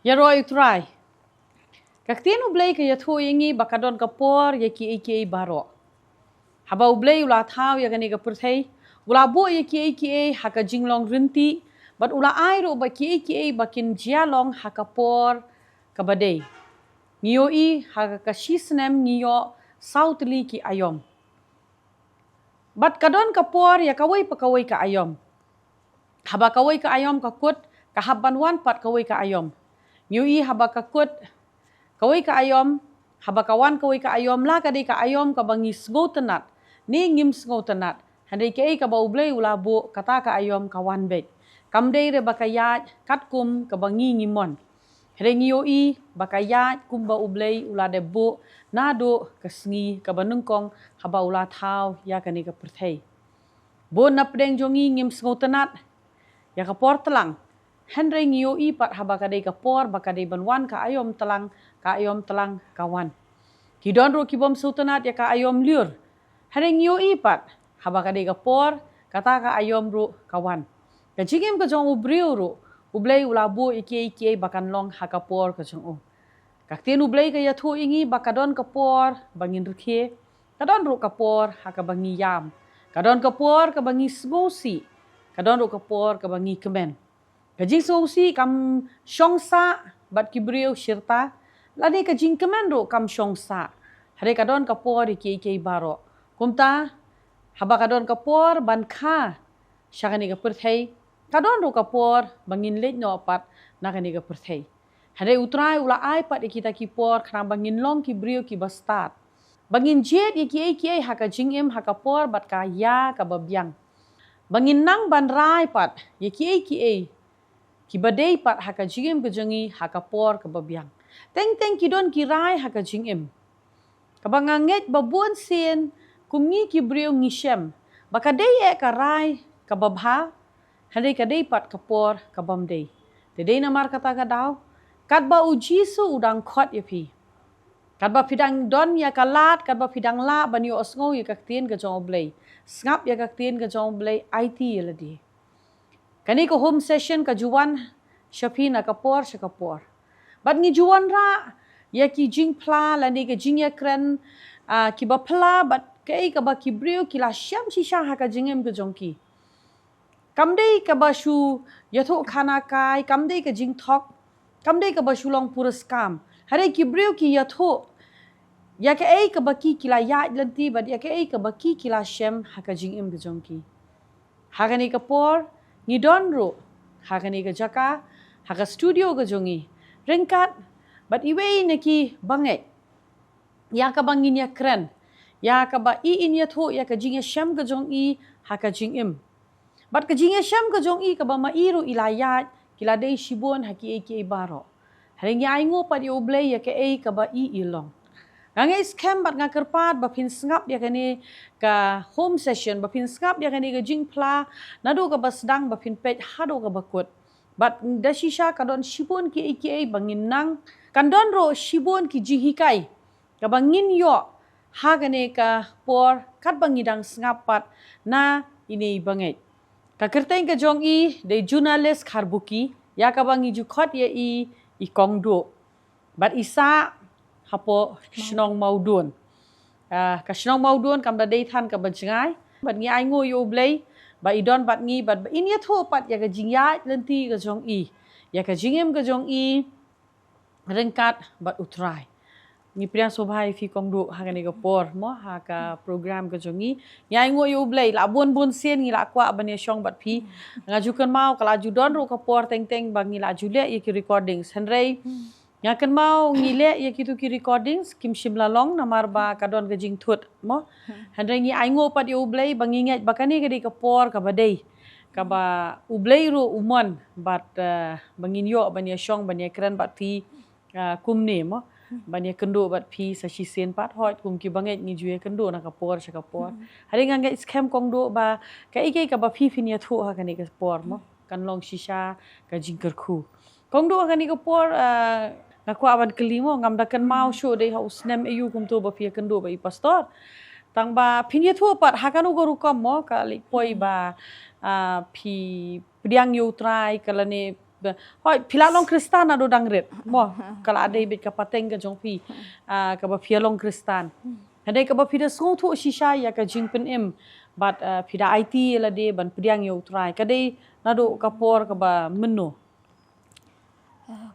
Ya roi utrai. Kaktian ublay ke yathu yangi bakadon kapor yaki aka baro. Haba ublay ula thau ya gani kapurthai. Ula bo yaki aka haka jinglong rinti. But ula airo baki aka bakin jialong haka por kabadei. Ngiyo i haka kashisnem ngiyo sautli ki ayom. But kadon kapor ya kawai pakawai ka ayom. Haba kawai ka ayom kakut kahabanwan pat kawai ka ayom. Ngiyo i haba kakut kawai ka ayom, haba kawan kawai ka ayom la kadai ka ayom ka bangis ngotenat, ni ngim ngotenat. Handai ke ka bau blay ulabo kata ka ayom kawan bet. Kamdei re bakayat katkum ka bangi ngimon. Handai ngiyo i bakayat kum ba ublay ulade bo nado kasngi ka banungkong haba ula thau ya kani ka perthai. Bo napdeng jongi ngim ngotenat ya ka por telang. Handai ngiyo i pat haba kadai ka por bakadai banwan ka ayom telang kawan. Kidon ro kibom sultanat ya ka ayom liur. Handai ngiyo i pat haba kadai ka por kata ka ayom ro kawan. Kajingim ka jong ubriu ro ublay ulabu iki bakan long haka por ka jong o. Kaktian ublay ka yathu ingi bakadon ka por bangin rukhe. Kadon ro ka por haka bangi yam. Kadon ka por ka bangi smosi. Kadon ro ka por ka bangi kemen. Kajing smosi kam shongsa bat kibriu shirta. Lani kajing kemen ro kam shongsa. Hari kadon ka por iki baro. Kumta haba kadon ka por ban kha syakani ka perthai. Kadon ro ka por bangin lej no pat nakani ka perthai. Hari utrai ula ai pat kita ki por khana bangin long ki brio ki bastat. Bangin jet iki haka jingim haka por bat ka ya ka babyang. Bangin nang ban rai pat iki ki badai pat haka jingim ke jengi haka por ka babyang. Teng kidon ki rai haka jingim. Kabanganget babuan sen kumngi ki brio ngishem. Bakadai ka rai ka babha. Handai kadai pat ka por ka bamdei. Tedei namar kata ka daw. Kadba ujisu udang khot ya pi. Kadba pidang don ya kalat, kadba pidang la banyo osngo ya kaktien ka jong oblay. Ngap ya kaktien ka jong oblay IT ya ladi. Kani ko home session ka juwan shapi na kapor sa kapor. Bat ngi juwan ra ya ki jing pla lani ka jing ya kren ki ba pla bat kai ka ba ki brio ki la syam shisha ha ka jingem ka jong ki. Kamdei ka ba shu yatho khana kai, kamdei ka jing thok, kamdei ka ba shu long puraskam. Hari ki brio ki yatho ya ka ka ba ki la ya lanti bat ya ka ba ki la syam ha ka jingem ka jong ki. Ha ka ni ka por ni don ro hakani ka jaka haka studio ka jongi ringkat bat iwe neki bangai ya ka bangin ya kren ya ka ba I in ya tho ya ka jing ya sham ka jong I haka jing im bat ka jing ya sham ka jong I ka ba ma iru ilayat kila dei shibon haki baro haring ya aingo pat ya ublay ya ka ba I ilong Ngangai scam bat ngakerpat bapin sngap dia kani ka home session bapin sngap dia kani ka jing pla nado ka basdang bapin pet hado ka bakut bat dashisha kadon shibon ki bangin nang kandon ro shibon ki jihikai ka bangin yo ha kani ka por kat bangidang sngap pat na ini bangai ka kerteng ka jong I de journalist kharbuki ya ka bangi jukhot ya I kongdo bat isa hapo shnong maudun ka shnong maudun kam da dei than ka banjngai bat ngi ai ngo yo blai ba idon bat ngi bat in ya tho pat ya ka jingya lenti ka jong I ya ka jingem ka jong I rengkat bat utrai ngi priang sobhai fi kongdu ha ka ni ka por mo ha ka program ka jong I ai ngo yo blai la bun sen ngi la kwa ban ya shong bat phi ngajukan mau kala judon ro ka por teng bang ngi la jule ya ki recordings hanrei yang kan mau ngile ya kitu ki recordings kim shimla long namar ba kadon ka jing thut mo handai ngi aingo pat yo ublay banginget bakani ka di ka por ka badai ka ba ublay ro umon bat bangin yo ban ya shong ban ya kran bat pi kum ne mo ban ya kendo bat pi sa shi sen pat hot kum ki banget ngi juye kendo na ka por sa ka por hari ngangai scam kong do ba ka ka ba pi fin ya thu ha ka ni ka por mo kan long shisha ka jing kerku kong do ka ni ka por Aku awan kelimo ngamdakan mau show dei haus nem eu kum to ba pia kendo ba I pastor tang ba phinia thu pat hakanu go rukam mo ka li poi ba phi priang yu trai kalane hoi pilalong Kristan ado dangret mo kala ada ibit kapateng ka jongpi ka ba pialong Kristan hadai ka ba pida song thu shisha ya ka jingpen im but pida IT la de ban pidiang yo try kadai nado kapor ka ba menu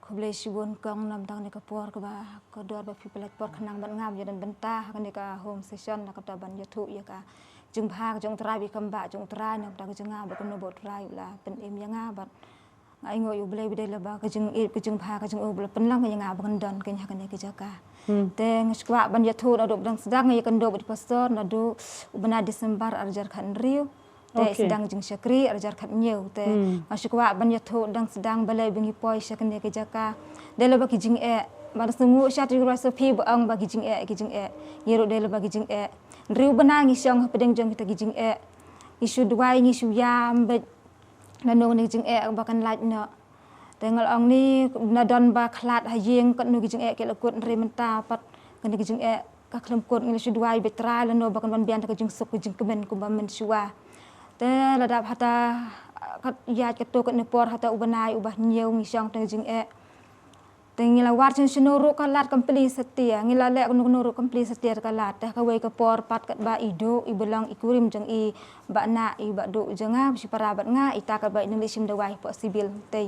ko blai sibon kong nam tang ne kapor ka ba ko dor ba pipelat por khanang ban ngam yadan benta ka ne ka home session na ka ta ban yathu ya ka jung bha jung trai bi kamba jung trai nam ta ka jung ba ko no bot trai la pen im ya nga bat ai ngoi u blai bidai la ba ka jung e ka jung bha ka jung o bla pen lang ka nga ba kan don ka nya ka ne ka jaka te ngskwa ban yathu na do dang sedang ya kan do ba pastor na do ubana Desember arjar kan riu te sedang jing syakri arjar khat nyeu te masyukwa ban yathu dang sedang balai bingi poi syakne ke jaka dele ba kijing e ba sungu syatri rasa phi ba ang ba kijing e yero dele ba kijing e riu bana ngi syong pedeng jong kita kijing e isu duai ngi su yam be nanu ni kijing e ba kan laj no tengal ong ni na don ba khlat ha yeng kat nu kijing e ke lakut re menta pat kan kijing e ka khlem kot ngi su duai be tra la no ba kan ban bian ta kijing suk kijing kemen ku ba men suwa te ladap hata kat ya ketu kat nepor hata ubanai ubah nyeu ngisang teng jing e teng ngila war chen sunuru kalat kompli setia ngila le nuru kompli setia kalat teh kawai ke por pat kat ba ido ibelang ikurim jeng i ba na i ba do jenga si parabat nga ita ka ba ning sim dawai po sibil tei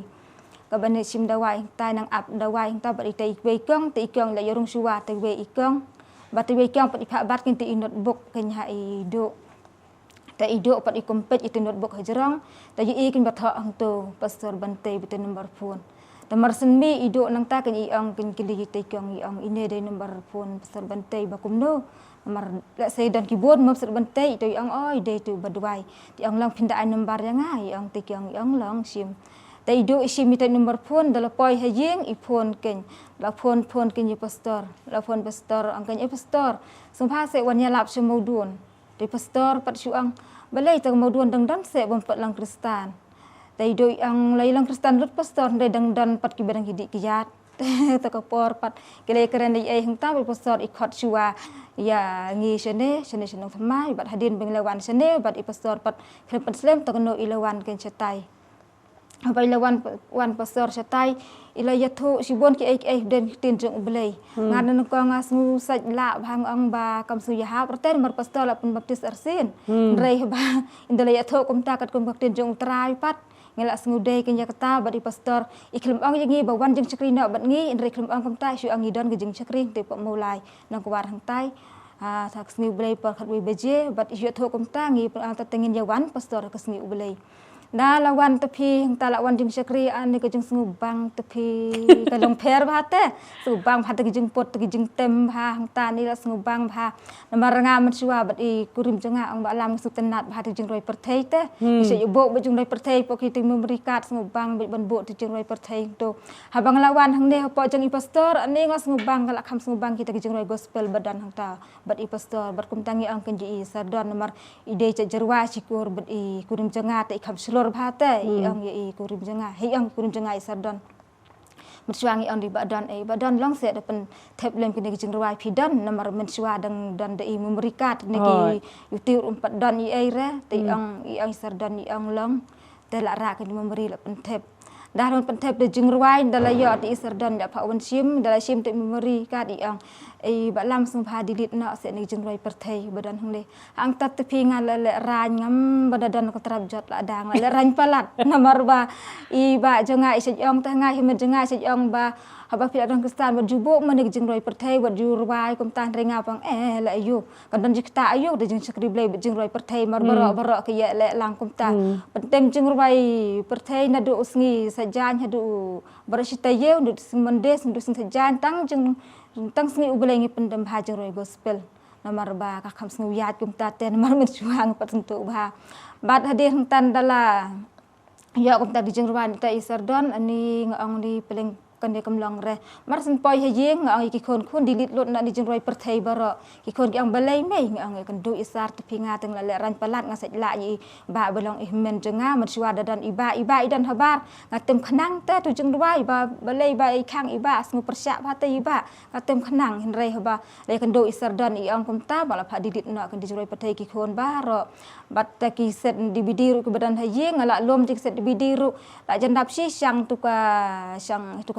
ka ba ne sim dawai tai nang ap dawai ta ba tei we kong te ikong la yorung suwa te we ikong ba te we kong pat ipa bat kin te notebook kenya i do ta ido pat ikompet itu notebook hajrang ta yi ikin batha ang to pastor bante bitu number phone ta marsen mi ido nang ta kan i ang kin kili te kyong i ang ine de number phone pastor bante bakum no mar la sei dan keyboard mo pastor bante itu ang oi de tu badwai ti ang lang pindaan number yang ai ang te kyong i ang lang sim ta ido isim mi te number phone dala poi hajing i phone ken la phone ken i pastor la phone pastor ang ken i pastor sumpha se wan ya lap semudun di pastor pat suang balai tang mau duan dang dan se bom pat lang Kristan dai doi ang lai lang Kristan lut pastor dai dang dan pat ki bedang hidi kiyat ta ka por pat kele keren dai ai hang ta pastor ikot suwa ya ngi sene nang thamai bat hadin beng lawan sene bat i pastor pat khem pat slem ta no ilawan ken chatai apa ilawan wan pastor chatai ila yathu sibon ki ai den tin jong ublei ngadan ko ngasmu saj la bhang ang ba kam su ya proten mar pastor la pun baptis arsin rei ba indala yathu kum ta kat kum baktin jong trai pat ngela sngude ken yakata badi pastor iklum ang yangi ba wan jeng chakri na bat ngi rei klum ang kum ta shu ang idon ge jeng chakri te pa mulai nang ko war hang tai thak sngi ublei par khat wi beje bat yathu kum ta ngi ta tengin yawan pastor ka sngi ublei da lawan tepi ta lawan jing syakri an ni ke jing sngubang tepi ka long pher ba te sngubang pha te jing pot te jing tem ha ta ni la sngubang pha namar nga man suwa bat i kurim jenga ang ba lam su tenat pha te jing roi perthei te se yo bo jing roi perthei po ki te memory card sngubang ban bo te jing roi perthei to ha bang lawan hang ne po jing i pastor ani nga sngubang kala kham sngubang ki te jing roi gospel badan hang ta bat i pastor bat kum tangi ang ken ji sardon namar ide ce jerwa sikur bat i kurim jenga te kham lor bhate i ang i kurim jenga hi ang kurim jenga i sardon mersuangi ang di badan lang se depan tep lem kini jing rawai pidan namar mensua dan de i memerikat niki yutir umpat dan i aire te ang sardon i ang lang te la ra kini memberi la pentep daron pentep de jing rawai dala yo ti sardon da pa wan sim dala sim te memeri kat i ang ai ba lam sung pha dilit na se ni jing roi perthei badan hang le ang tat te pinga le ran ngam badadan ko trap jot la dang le ran palat namar ba i ba jonga i se ong ta ngai himen jonga se ong ba haba pi adang Kristan ba jubo man ni jing roi perthei ba ju rwai kom tan renga pang la ayu kan dan jikta ayu de jing sakri blai jing roi perthei mar baro ke ye le lang kom ta pentem jing roi perthei na do usngi sajan hadu barashita ye ndu mendes ndu sajan tang jing tang sngi ublai ngi pendem ha jing roi gospel namar ba ka kham sngu yat kum ta ten mar men chuang pat sentu ba bat hadir tan dala ya kum ta jing roi ta i sardon ani ngong di peleng กันเดกำลังเรมาสันปอยให้ยิงเอากี่คนคุณดิลิตลดนั่นดิจึงรวยประเทศบารอกี่คนกี่อังเบลัยไม่เอากันดูอิสระพิงาตั้งละรันปลัดงาเสร็จละยี่บ่าเบลองอิเมนจังงามันชัวดันอีบ้าอีดันฮบาร์งาเต็มขนังแต่ตุจึงรวยบ่าเบลัยบ่าอีข้างอีบ้าสงบประชาพาตอีบ้างาเต็มขนังเห็นไรฮบาเลยกันดูอิสระดันอีอังคมตาบ่ละพาดิลิตเนาะกันดิจึงรวยประเทศกี่คนบารอบัดตะกี้เสร็จดิบิดีรุกบันให้ยิงละลมจิกเสร็จดิบิดีรุละจันดับชีช่างตุก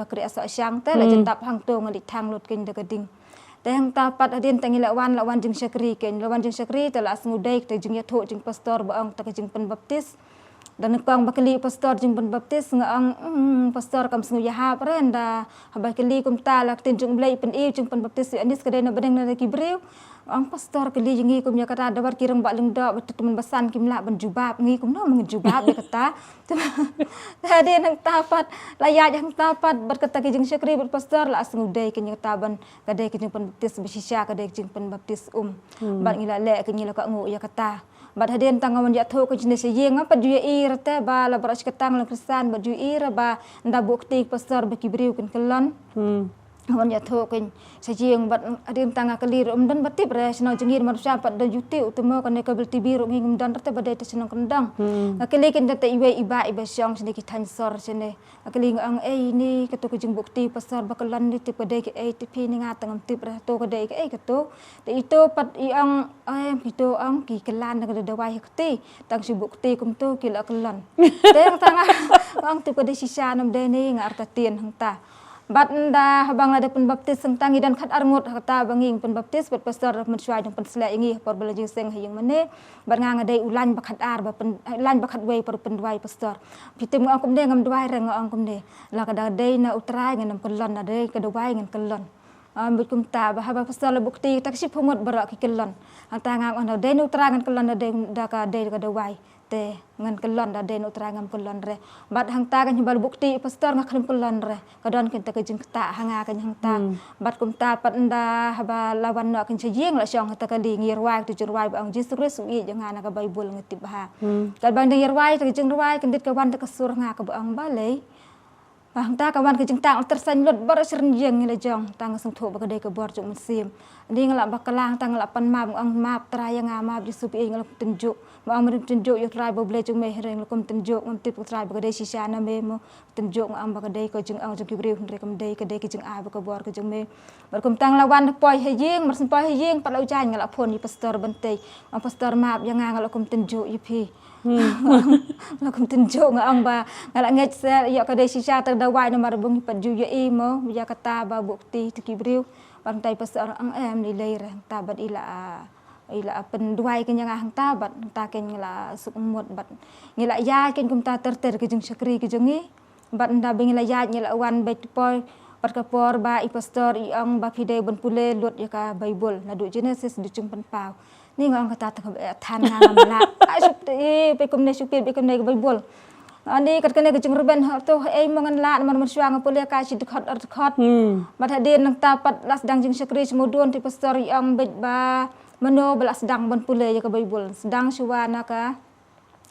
เครียดช่างแต่ละจันดับหางตัวงลิทางรถกินเดกดิ่งแต่หางตาปัดอดีนตั้งละวันจึงชักรีกินละวันจึงชักรีแต่ละสมุดัยแต่จึงยะโถจึงpastorบางแต่จึงเป็นบัพติสdan kang bakali pastor jing pen baptis ngaang pastor kam sngu yaha prenda habakali kum ta lak tin jing blai pen iu jing pen baptis anis kadai na badeng na kibriu ang pastor kali jingi kum ya kata dabar kirang ba lengda betul men basan kim la ban jubab ngi kum no meng jubab ya kata tadi nang tapat laya yang tapat berkata ki jing syakri ber pastor la sngu dai kin kata ban kadai ki jing pen baptis bisisya kadai jing pen baptis ban ngila le kin la ka ngu ya kata bad hadin tanga man jatuh ke jenis yeng apa juya ir te ba la beras ketang la krisan ba juya ir ba nda bukti pastor ba kibriu kan kelon man jatuh ke sajeng bad hadin tanga kelir dan batip re seno jengir manusia pat da juti utama kan ka belti biru ngim dan te badai te senong kendang akeli kin te iwe iba syong sini ki tansor sini akeli ang ini ketu ke jeng bukti pastor ba kelon ni te badai ke tipi ni ngatang tip re to kadai ke ketu te itu pat iang itu ang ki kelan da dawai hekti tang si bukti kum tu ki la kelon te ang tanga ang tu kadai sisa nam de ni ngarta tien hang ta bat nda habang ada pen baptis sengtangi dan khat arngut kata banging pen baptis bat pastor mensuai jong pen sela ingi por bela jing seng hayang mane bat nga ngadai ulan bakhat ar ba pen lan bakhat wei por pen dwai pastor pitim ngam kum de ngam dwai reng ngam kum de la kada dei na utrai ngam kelon na dei kada wai ngam kelon ambut kum ta ba haba pastor la bukti tak si phumut barak ki kelon anta ngam on dei nu utrai ngam kelon na dei da ka dei kada wai te ngan kelon da den utrai ngam kelon re bat hang ta kan bal bukti pastor ngak kelon kelon re kadon ken ta kejing ta hanga kan hang ta bat kum ta pat nda haba lawan no kan jeng la syong ta kali ngir wai tu jur wai ang Jesus Kristus i jangan ka Bible ngetip ha kal bang ngir wai ta kejing wai kan dit ka wan ta kasur nga ka ang balai hang ta ka wan kejing ta tersan lot bar sern jeng le jong tang sung tho ba ka dei ka bor jong sim ni ngala bakalang tang la pan map ang map traya nga map Jesus i ngala tunjuk ang merim tunjuk yo trai bo ble jong me reng lokum tunjuk ngam tip trai ba kadai sisa na me mo tunjuk ang ba kadai ko jeng ang jong kibriu rek kam dei kadai ki jeng a ba ka bor ka jeng me bar kum tang lawan poi hayeng mar sen poi hayeng pat lau jan ngala phon ni pastor bantei ang pastor map yang nga ngala kum tunjuk yu pi lokum tunjuk ang ba ngala ngej se yo kadai sisa ter dawai na mar bung pat ju ye mo ya kata ba bukti tu kibriu bantai pastor ang em ni lei re ta bat ila penduai ken yang hang ta bat ta ken ngala sukmut bat ngila ya ken kum ta ter ke jeng syakri ke jengi bat nda beng ngila ya ngila wan bet poi pat ka por ba i pastor i ang ba fide bon pule lut ya ka Bible na du Genesis du chung pan pau ni ngong kata ta than nga mala ai sup te pe kum ne supir pe kum ne Bible ani kat kene ke jeng ruben to ai mangan la man suang pule ka si dekat dekat bat hadin nang ta pat las dang jeng syakri semudun ti pastor i ang bet ba mano bela sedang ban pule ya ka Bible sedang suwana ka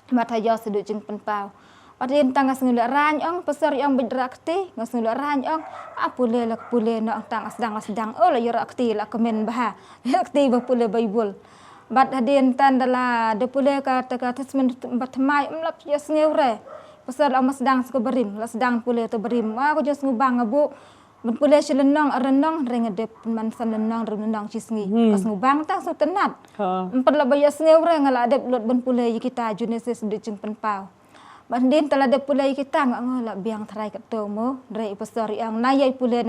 mataya sedu jeng penpau padin tang ngasngula ran ong pasar yang bedrakti ngasngula ran ong apule la pule na tang sedang oh la yarakti la komen bah yakti ba pule Bible bat hadin tan dala de pule ka ta ka tasmen batmai lap ya sngeure pasar ang sedang ko berim la sedang pule to berim aku jos ngubang abu men pule selenong renong rengedep man selenong renong cisngi kas ngubang tang su tenat empat la bayas ngeure ngala adep lot ben pule kita Genesis de jeng penpau bandin tala de pule kita ngala biang trai ka to mo rei pastor yang nayai pule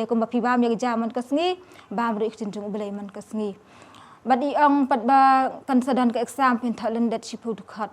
ko mapi bam ya jaman kasngi bam ri cinjung belai man kasngi badi ang pat ba kan sadan ka exam pen thalen det sipu dukhat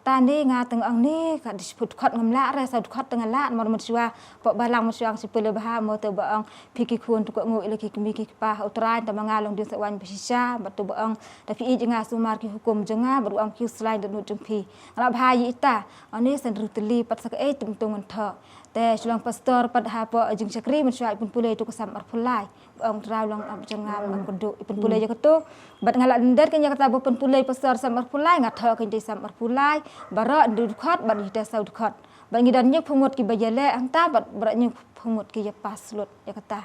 ta ni nga teng ang ni ka disebut khat ngamla re sa khat teng la mar mensua po balang mensuang sipele bah mo te baang piki kun tu ko ngo ile ki mi ki pa utrai ta mangalong din sawan bisisa batu baang tapi i jenga sumar ki hukum jenga beruang ki slide nu jempi ala bhayi ita ani sen ruteli pat sak e tung tung tha te sulang pastor pat ha po jeng sakri mensua pun pule tu ko samar pulai ang trau long ab jenga ang penduk pun pule ya ketu bat ngala ndet kan ya kata pun pule pastor samar pulai ngat tha kan di samar pulai bara du khat ban ite sau khat ban ngidan nyek phumut ki bajale hangta bat beratnya phumut ki ya pas lut ya kata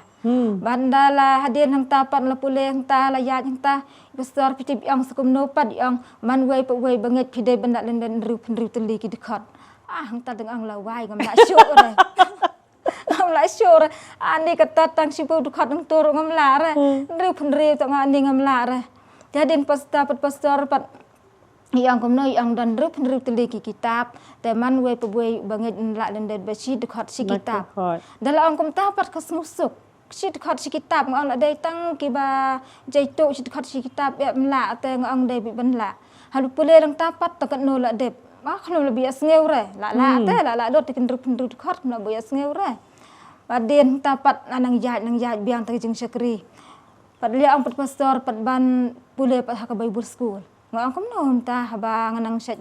bandala hadin hangta pat la pule hangta la ya hangta besar pitip yang sukum nopat yang man wei pa wei banget pide benda len ru teli ki dekat hangta dengan la wai ngam la syuk re ngam la syuk ani kata tang sipu dekat nang tur ngam la re ru tang ani ngam la re jadin pasta pat pastor pat yang komno yang dan ru teli ki kitab teman wei pa wei banget la len besi dekat si kitab dalam kom tapat kasmusuk si dekat si kitab ngong la dai tang ki ba jaitu si dekat si kitab ya mla te ngong dai bi ban la halu pule lang tapat takat no la dep ma khlo lebih asngeu re la te la dot ken ru dekat na bo asngeu re badin tapat nang jaj biang ta jing sekri pad lia ang pat pastor pat ban pule pat ha ka Bible school ngong kom no ta ba nganang set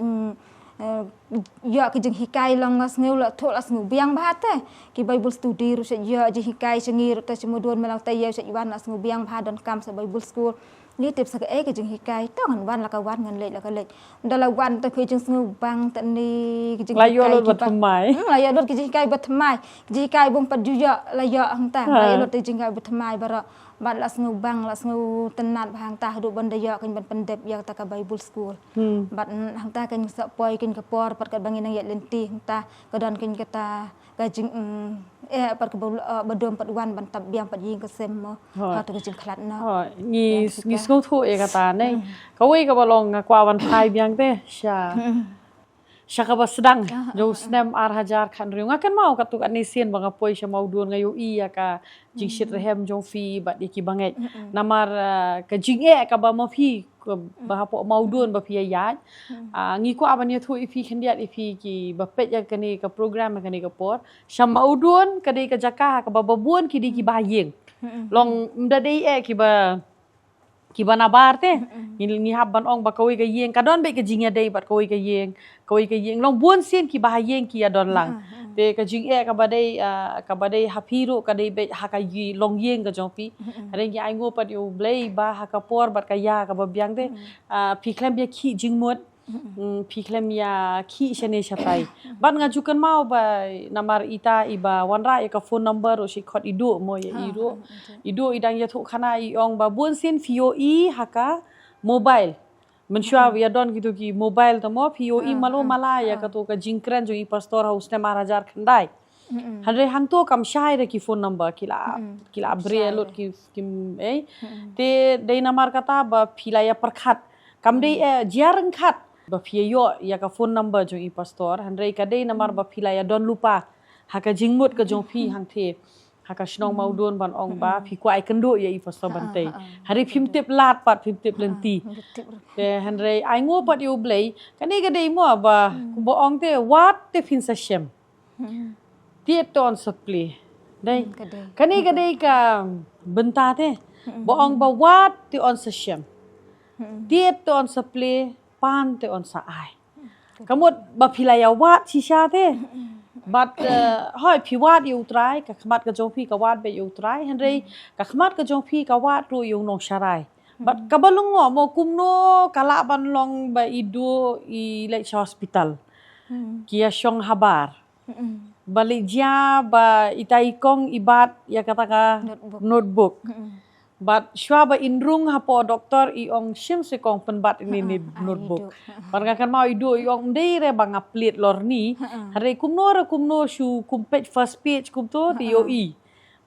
ya ki jeng hikai long ngas ngeu la thol as ngu biang ba te ki Bible study ru se ya je hikai sengi ru ta semudon melang ta ya se iwan as ngu biang ba don kam sa Bible school ni tip sa ke jeng hikai to ngan wan la ka wan ngan le la ka le dala wan ta ki jeng ngu bang ta ni ki jeng hikai la yo lot batmai la yo lot ki jeng hikai batmai ji hikai bung pat ju ya la yo hang ta la yo lot jeng hikai batmai bara ban las ngu bang las ngu tenat hang ta du ban da ya kan ban pendep ya ta ka Bible school ban hang ta kan sa poi kan ka por pat ka bangin nang ya lenti hang ta ka dan kan kata ka jing pat ka badom pat wan ban tab biang pat yin ka sem mo ha ta ka jing khlat na ni sku thu e kata nei ka wei ka balong kwa wan phai biang te Syaka sedang jo snem ar hajar kan riung akan mau katu kan nisien bang apoi sya mau duon ngayu iya ka jing shit rehem jong fi bat ki banget namar ka jing ka ba ma fi ba hapo mau duon ba fi ya ngi ko aban ya thu ifi khendiat ifi ki ba pet ya kani ka program kani ka por sya mau duon ka dei ka jaka ka ba buon ki di ki ba yeng long mda dei ki ba kibana bar te ni habban ong ba kawi ka yeng kadon be ka jingya dei bat kawi ka yeng long buon sien ki ba yeng ki adon lang te ka jing ka badai hapiru ka dei be ha ka yi long yeng ka jong pi reng ai ngo pat yo blei ba ha ka por bat ka ya ka ba biang te pi klem ya ki jing mot pi klem ya ki shane shatai ban ngajukan mau ba namar ita iba wanra ya ka phone number o shi khot idu mo ya idu idang ya thu khana I ong ba bun sin POE haka mobile mensyua ya don gitu ki mobile to mo POE malo mala ya ka to ka jingkran jo I pastor house ne marajar khandai hanre hang to kam shai re ki phone number kila brelot ki te dei namar kata ba philaya perkhat kam dei jarang khat ba yo ya ka phone number jo I pastor hanre ka dei namar ba philaya don lupa haka jingmut ka jong phi hang the haka shnong mau don ban ong ba phi kwai kendo ya I pastor bantai hari phim tip lat pat phim tip lenti te hanre ai ngo pat yo blei kani ka dei mo ba bo ong te wat te fin sa shem tie ton supply dai kani ka dei ka benta te bo ong ba wat te on sa shem tie ton supply pan te on sa ai kamut ba philaya wat shisha te but hoi phi wat yu trai ka khmat ka jong phi ka wat be yu trai henrei ka khmat ka jong phi ka wat ru yu nong sharai but ka balung mo kumno kala ban long ba idu I lek hospital kia shong habar balik dia ba itai kong ibat ya kata ka notebook but shwa ba inrung hapo doktor I ong shim se kong penbat ini notebook parga kan mau idu I ong dei re bang update lor ni hare kumno shu kumpet first page kum to ti yo I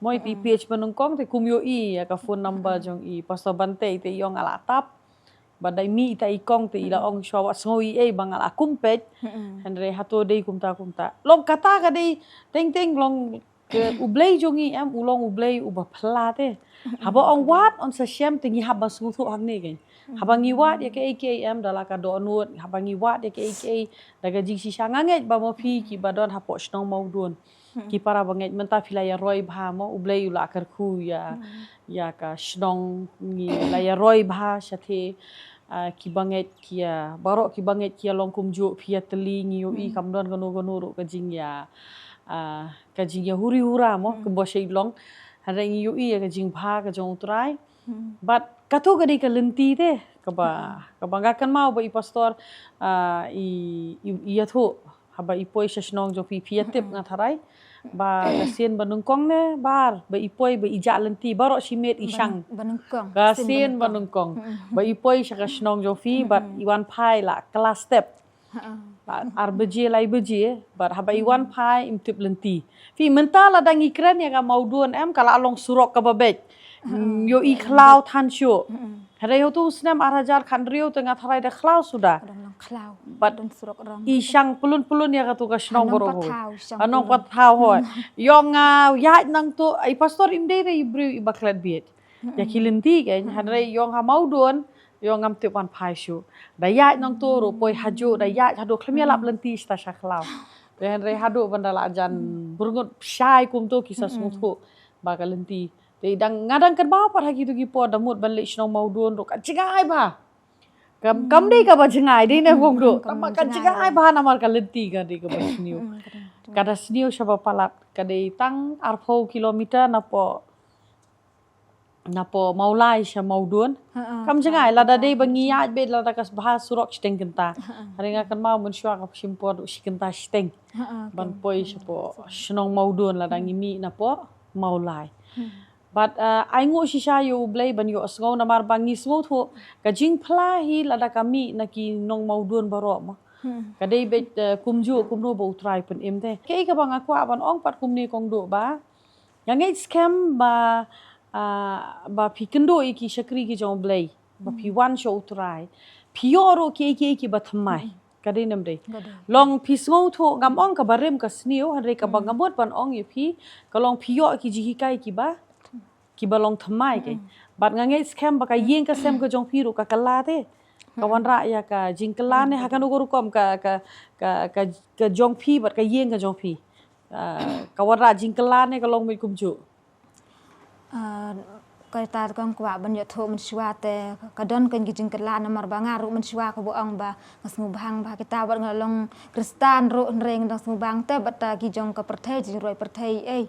moi ti page manung kong te kum yo I ya ka phone number jong I pastor bante te I ong ala tap badai mi ita ikong te ila ong shwa ngoi bang ala kumpet hare hato dei kumta long kata ka dei teng long ke ublei jongi am ulong ublei uba phla te haba ong wat on sa shem tingi haba suthu hang ne gen haba ngi wat ya ke AKM dala ka donut haba ngi wat ya ke AK daga jing si shanganget ba mo phi ki badon hapo shnong mau don ki para banget menta filaya roi bha mo ublei ula kar khu ya ka shnong ngi la ya roi bha shathe ki banget kia barok ki banget kia long kum ju phia teli ngi yo I kamdon gono ro ka jing ya huri hura mo ke bo shei long hare ngi yo I ka jing bha ka jong trai but kato gadi ka lenti te ka ba ngakan mau ba I pastor I ya tho haba ipoi sesnong jo fi fiatip ngatharai ba kasien banungkong ne bar ba ipoi ba ija lenti baro simet isang Banungkong. kasien banungkong ba ipoi sakasnong jo fi bat iwan pai la kelas step ar beje lai beje bat haba iwan pai imtip lenti fi mentala dang ikren ya ka mauduan kala along surok ka babek yo iklau than syo Hari itu senam arajar khandrio tengah tharai dah khlau sudah. Khlau. But surok orang. isang pulun ya katu ka snong boro ho. Isang Anong pathaw ho. Yong ya nang tu ai pastor imdei re ibru ibaklat biet. Ya kilinti kan hanre yong ha maudon yong am tu pan phai shu. Da ya nang tu ro poi haju da ya hadu klemia lap lenti sta khlau. Dan re hadu bandala ajan burgut syai kum tu kisah smuthu bakal lenti. Dang ngadang kan bawa par hagi tu gipo damut ban lech nong maudon ro kan cigai ba kam dei ka ba cigai dei na gong ro kam kan cigai ba namar ka lenti ka dei ka ba sniu kada sniu shaba palat ka dei tang arpho kilometer napo maulai sha maudon kam cigai la da dei bangi ya be la da kas bahas surok steng kenta haringa kan mau mun shwa ka simpor sikenta steng ban poi shapo shnong maudon la dang imi napo maulai But ai ngo shisha yo blay ban yo asngo namar bangi sngo tho ka jing phla hi lada kami naki nong maudun baro ma ka dei bet kumju kumno bo try pen emte ke ka bang akwa ban ong pat kumni kong do ba yang ngai scam ba pikendo iki shakri ki jong blay ba pi wan show try pioro ke ba thamai ka dei nam dei long pi sngo tho gam ong ka barem ka snio hanre ka bang ngamot ban ong ye pi ka long pio ki ji kai ki ba kibalong thamai ke bat ngangai scam baka yeng ka sem ka jong piru ka kala te kawan ra ya ka jingkala ne hakan ugo rukom ka jong pi bat ka yeng ka jong pi kawan ra jingkala ne ka long mi kumju Kata kong kwa ban yo tho men shwa te kadon kan gi jingkala na mar banga ru men shwa ko bo ong ba ngasmu bang ba kita bat ngalong kristan ru reng dang smu bang te bat gi jong ka perthai ji roi perthai ei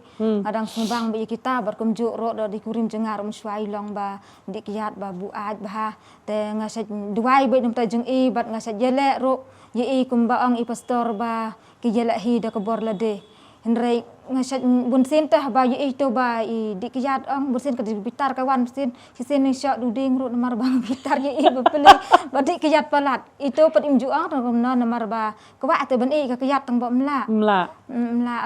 kadang smu bang bi kita bat kum ju ro do di kurim jengar men shwa ilong ba di kiat ba bu aj ba te ngasa duai be dum ta jeng i bat ngasa jele ru ye i kum ba ong i pastor ba ki jele hi da ko bor la de Henry ngasat bunsin teh ba ye itu ba I di kiat ong bunsin ka bitar kawan bunsin kisin ni syok duding ru namar bang bitar ye I bepeli ba di kiat palat itu pat imju ong no namar ba kwa te ban I ka kiat tang ba mla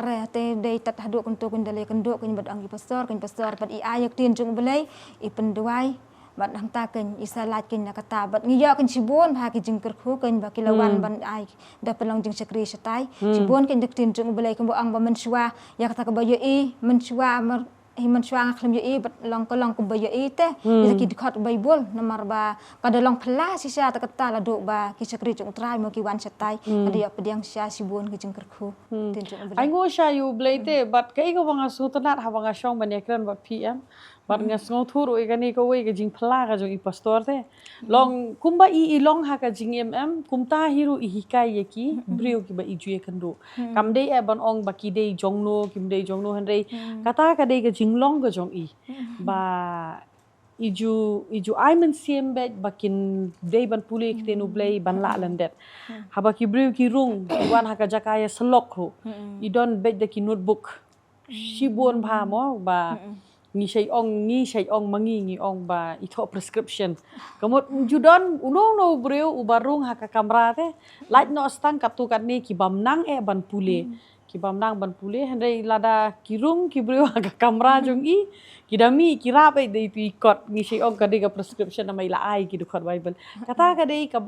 re te dei tat hadu kun tu kun dale kun bad ong I pastor pat I ayak tin jung belai I penduai bat hang ta ken isa lat ken na kata bat ngiya ken sibon ha ki jingker khu ken ba kilawan ban ai da pelong jing sekri setai sibon ken dik tin jung belai ken bo ang ba mensua ya kata ka ba yo I mensua mar mensua ngakhlem yo I bat long ko long ko ba yo I te isa ki dikhat bible namar ba kada long phla sisa ta kata la do ba ki sekri jung trai mo ki wan setai ada ya pediang sia sibon ki jingker khu tin jung belai ai ngo sha yu blai te bat kai ko banga sutanat ha banga shong ban ekran ba pm Bat ngas ngau thuru ikani ko we ka jing phla ka jong I pastor te long kumba I long ha ka jing kumta hiru I hikai yeki brio ki ba iju kando kam dei ban ong ba ki dei jongno kim dei jongno han dei kata ka dei ka jing long ka jong I ba iju ai men siem bet bakin dei ban puli ki tenu blai ban la landet ha ba ki brio ki rung wan ha ka jakaya selok ro I don bet the ki notebook shibon bha mo ba ni shay ong mangi ngi ong ba ito prescription kamot judon unong no breu ubarung ha ka kamera te light no stang katu kat ni ki bamnang ban pule ki bamnang ban pule handai lada kirung ki breu ha ka kamera jong I kidami kira pe dei pi kot ni shay ong ka de ka prescription na mai la ai ki du khot bible kata ka dei ka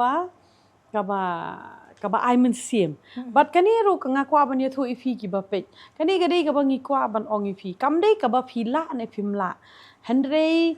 ba ai men siem but kani ro ka ngakwa ban ye thu ifi ki ba pe kani ga dei ka ba ngi kwa ban ong ifi kam dei ka ba phila ne phimla handrei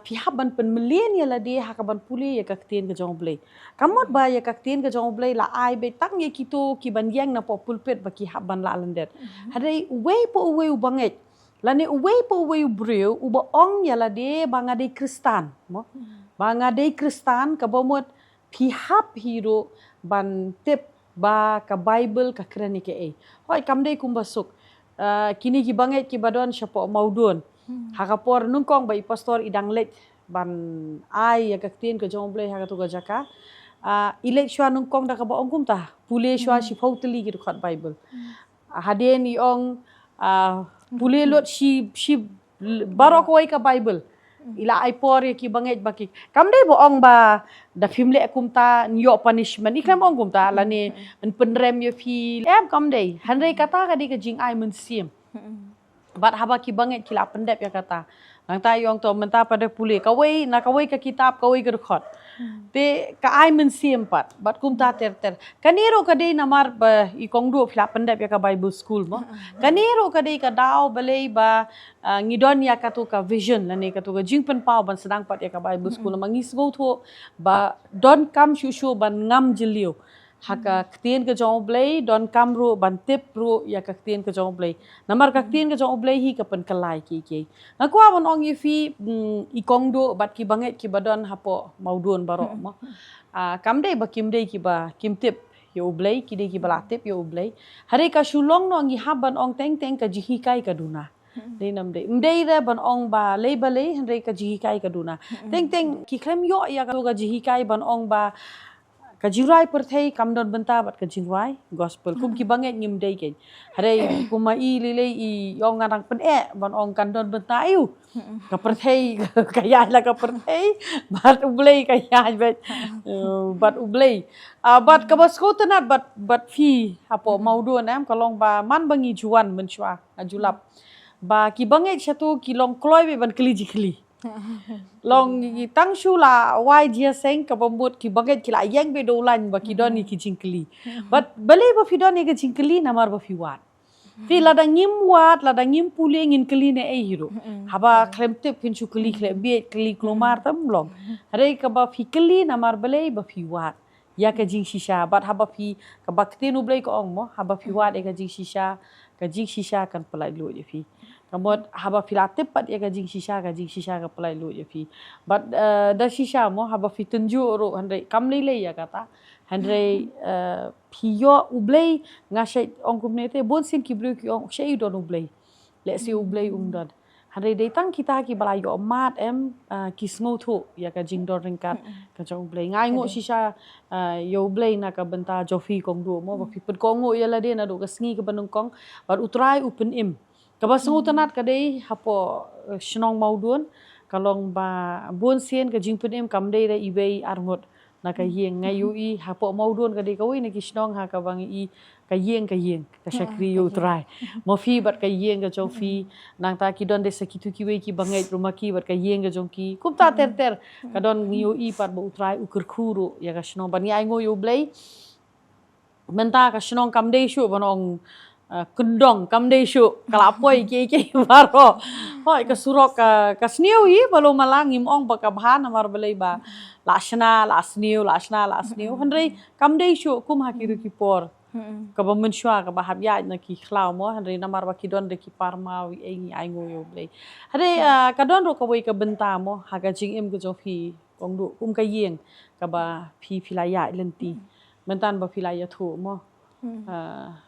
phi haban pen million ya la de ha ka ban puli ya ka ten ka jong blai kamot ba ya ka ten ka jong blai la ai be tang ye kito ki ban yang na po pulpit ba ki haban la landet handrei we po we banget la ne we po we breu uba ong ya la de banga de kristan mo banga de kristan ka bomot phi hap hero ban tip ba ka bible ka krani ke hoi kam dei kum basuk kini ki banget ki badon syapo maudun hakapor nungkong ba I pastor idang let ban ai ya ka tin ka jong blai ha ka tu ka jaka ilek shwa nung kong da ka ba ong kum ta pule shwa shi fautali ki khot Bible haden i ong pule lot shi barok wai ka Bible ila ai por ki banget baki kam dei bo ong ba da film le kum ta nyo punishment ikam ong kum ta la ne en penrem yo fi em kam dei hanrei kata ka di ka jing ai men sim bat haba ki banget kila pendep ya kata nang ta yong to menta pada pule kawai na kawai ka kitab kawai ka rekhot te ka ai men sim pat bat kum ta ter kanero ka dei namar ba i kong do fila pendep ya ka Bible school mo kanero ka dei ka dau balei ba ngidon ya ka tu ka vision la ne ka tu ka jing pen pau ban sedang pat ya ka Bible school mangis go tho ba don kam shu ban ngam jeliu haka ktien ka jong blai don kam ro ban tip ro ya ka ktien ka jong blai namar ka ktien ka jong blai hi ka pen kalai ki ngakwa bon ong yifi i kong do bat ki banget ki badon hapo maudun baro mo kam dei ba kim dei ki ba kim tip yo blai ki dei ki bala tip yo blai hare ka shulong no ngi haban ong teng ka jihi kai ka duna dei nam dei mdei re ban ong ba lei hare ka jihi kai ka duna teng ki klem yo ya ka jihi kai ban ong ba kajirai perthai kamdon benta bat kajingwai gospel kum ki banget ngim dei ke hare kuma i lele i yong ngarang pen ban ong kandon benta ayu ka perthai kaya la ka perthai bat ublei kaya bat ublei bat ka basko tenat bat fi apo maudon em kalong ba man bangi juan menchwa ajulap ba ki banget satu ki long kloi be ban kli long tang shu la wai dia seng ka bambut ki baget ki la yang be dolan ba ki doni ki jingkli but bale ba fi doni ki jingkli namar ba fi wat fi la da ngim pule ngin kli ne e hiro haba klem te pin shu kli kle be kli klomar tam long hare ka ba fi kli namar bale ba fi wat ya ka jing shisha bat haba fi ka bakte nu blai ko ong mo haba fi wat e ka jing shisha kan palai lo je fi kamot haba filatip pat ya ka jing shisha ka palai lu ya fi but da shisha mo haba fi tunju ro handai kamlei le ya kata handai piyo ublei ngasai ong kumnete bon sim ki bru ki ong shei don ublei le si ublei umdad handai dei tang kita ki balai yo mat em ki sngo tho ya ka jing dor ringkat ka jong ublei ngai ngo shisha yo ublei na ka benta jofi kong do mo ba fi pen kong ngo ya la de na do ka sngi ka banung kong but utrai upen im kabasngu tanat kadai hapo shnong maudun kalong ba bon sien ka jingpen em kamdei da ibei arngot na ka yeng ngayu i hapo maudun kadai kawai na ki shnong ha ka bang i ka yeng ka shakri yo try mo fi bat ka yeng ka jofi nang ta ki don de sakitu ki wei ki bangai rumah ki bat ka yeng ka jongki kupta ter ka don ngiyo i pat ba utrai ukur khuru ya ka shnong ban ngai ngo yo blai menta ka shnong kamdei shu banong kendong kamdei shu kalapoi ke baro hoi ka surok ka sniu hi balo malangim ong ba ka bhan amar belai ba lasna lasniu handrei kamdei shu kum hakiru ki por ka ba menshwa ka ba habya na ki khlau mo handrei namar ba ki don de ki parma wi engi ai ngo yo blai hare ka don ro ka wei ka benta mo ha ka jing em ko jo fi ong du kum ka yeng ka ba fi filaya lenti mentan ba filaya thu mo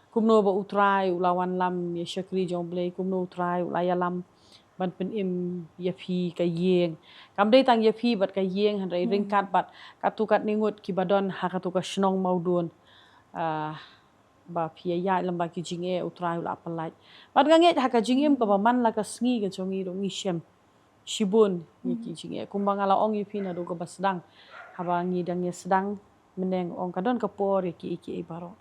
kumno ba utrai ulawan lam ya shakri jomble kumno utrai ulaya lam ban pen im ya fi ka yeng kamdei tang ya fi bat ka yeng han ringkat bat katukat ningut ki badon ha katu ka shnong maudun ba fi ya lam ba ki jinge utrai ula palai bat ganget ha ka jingem ka ba man la ka sngi ka jongi ro ngi shem shibun ni ki jinge kumbang ala ong yi fi na do ka basdang haba ngi dang ya sedang meneng ong kadon ka por ki baro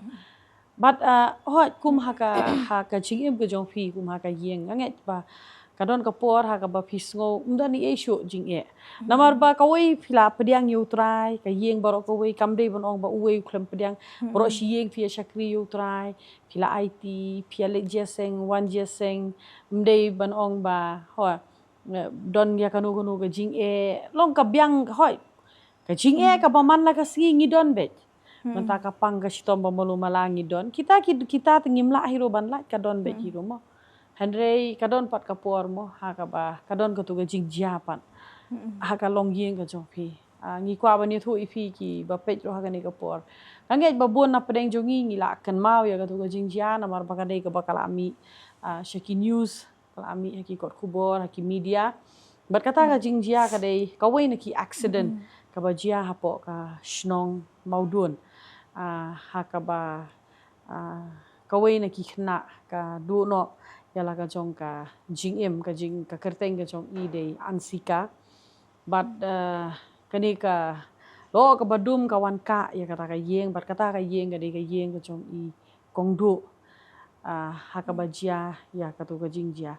but hot kum haka chingim ke jong fi kum haka yeng nganget ba kadon ka por haka ba fisngo undani e shu jing e namar ba kawai fila pediang yu trai ka yeng baro kawai kamdei bon ong ba uwe klem pediang baro shi yeng fi shakri yu trai fila IT fila le jeseng wan jeseng mdei ban ong ba ho don ya kanu ka jing e long ka biang hoi ka jing e ka ba man la ka singi ngidon bet menta ka pang ka shitom ba malu malangi don kita ngimla hiro ban la ka don be hiro mo handrei ka don pat ka por mo ha ka ba ka don ka tu ga jing japan ha ka long yeng ka jong phi ngi kwa ba ni thu i phi ki ba pet ro ha ka ni ka por kanget ba bon na pedeng jongi ngi la kan mau ya ka tu ga jing jia na mar ba ka dei ka ba kala ami shaki news kala ami ha ki kot khubor ha ki media bat kata ka jing jia ka dei ka wei na ki accident ka ba jia hapo ka shnong maudun ha ka ba ka wei na ki khna ka du no yala ka jong ka jing em ka jing ka kerteng ka jong I dei ansika bat kani ka lo ka badum ka wan ka ya kata ka yeng bat kata ka yeng ka dei ka yeng ka jong I kongdu ha ka ba jia ya ka tu ka jing jia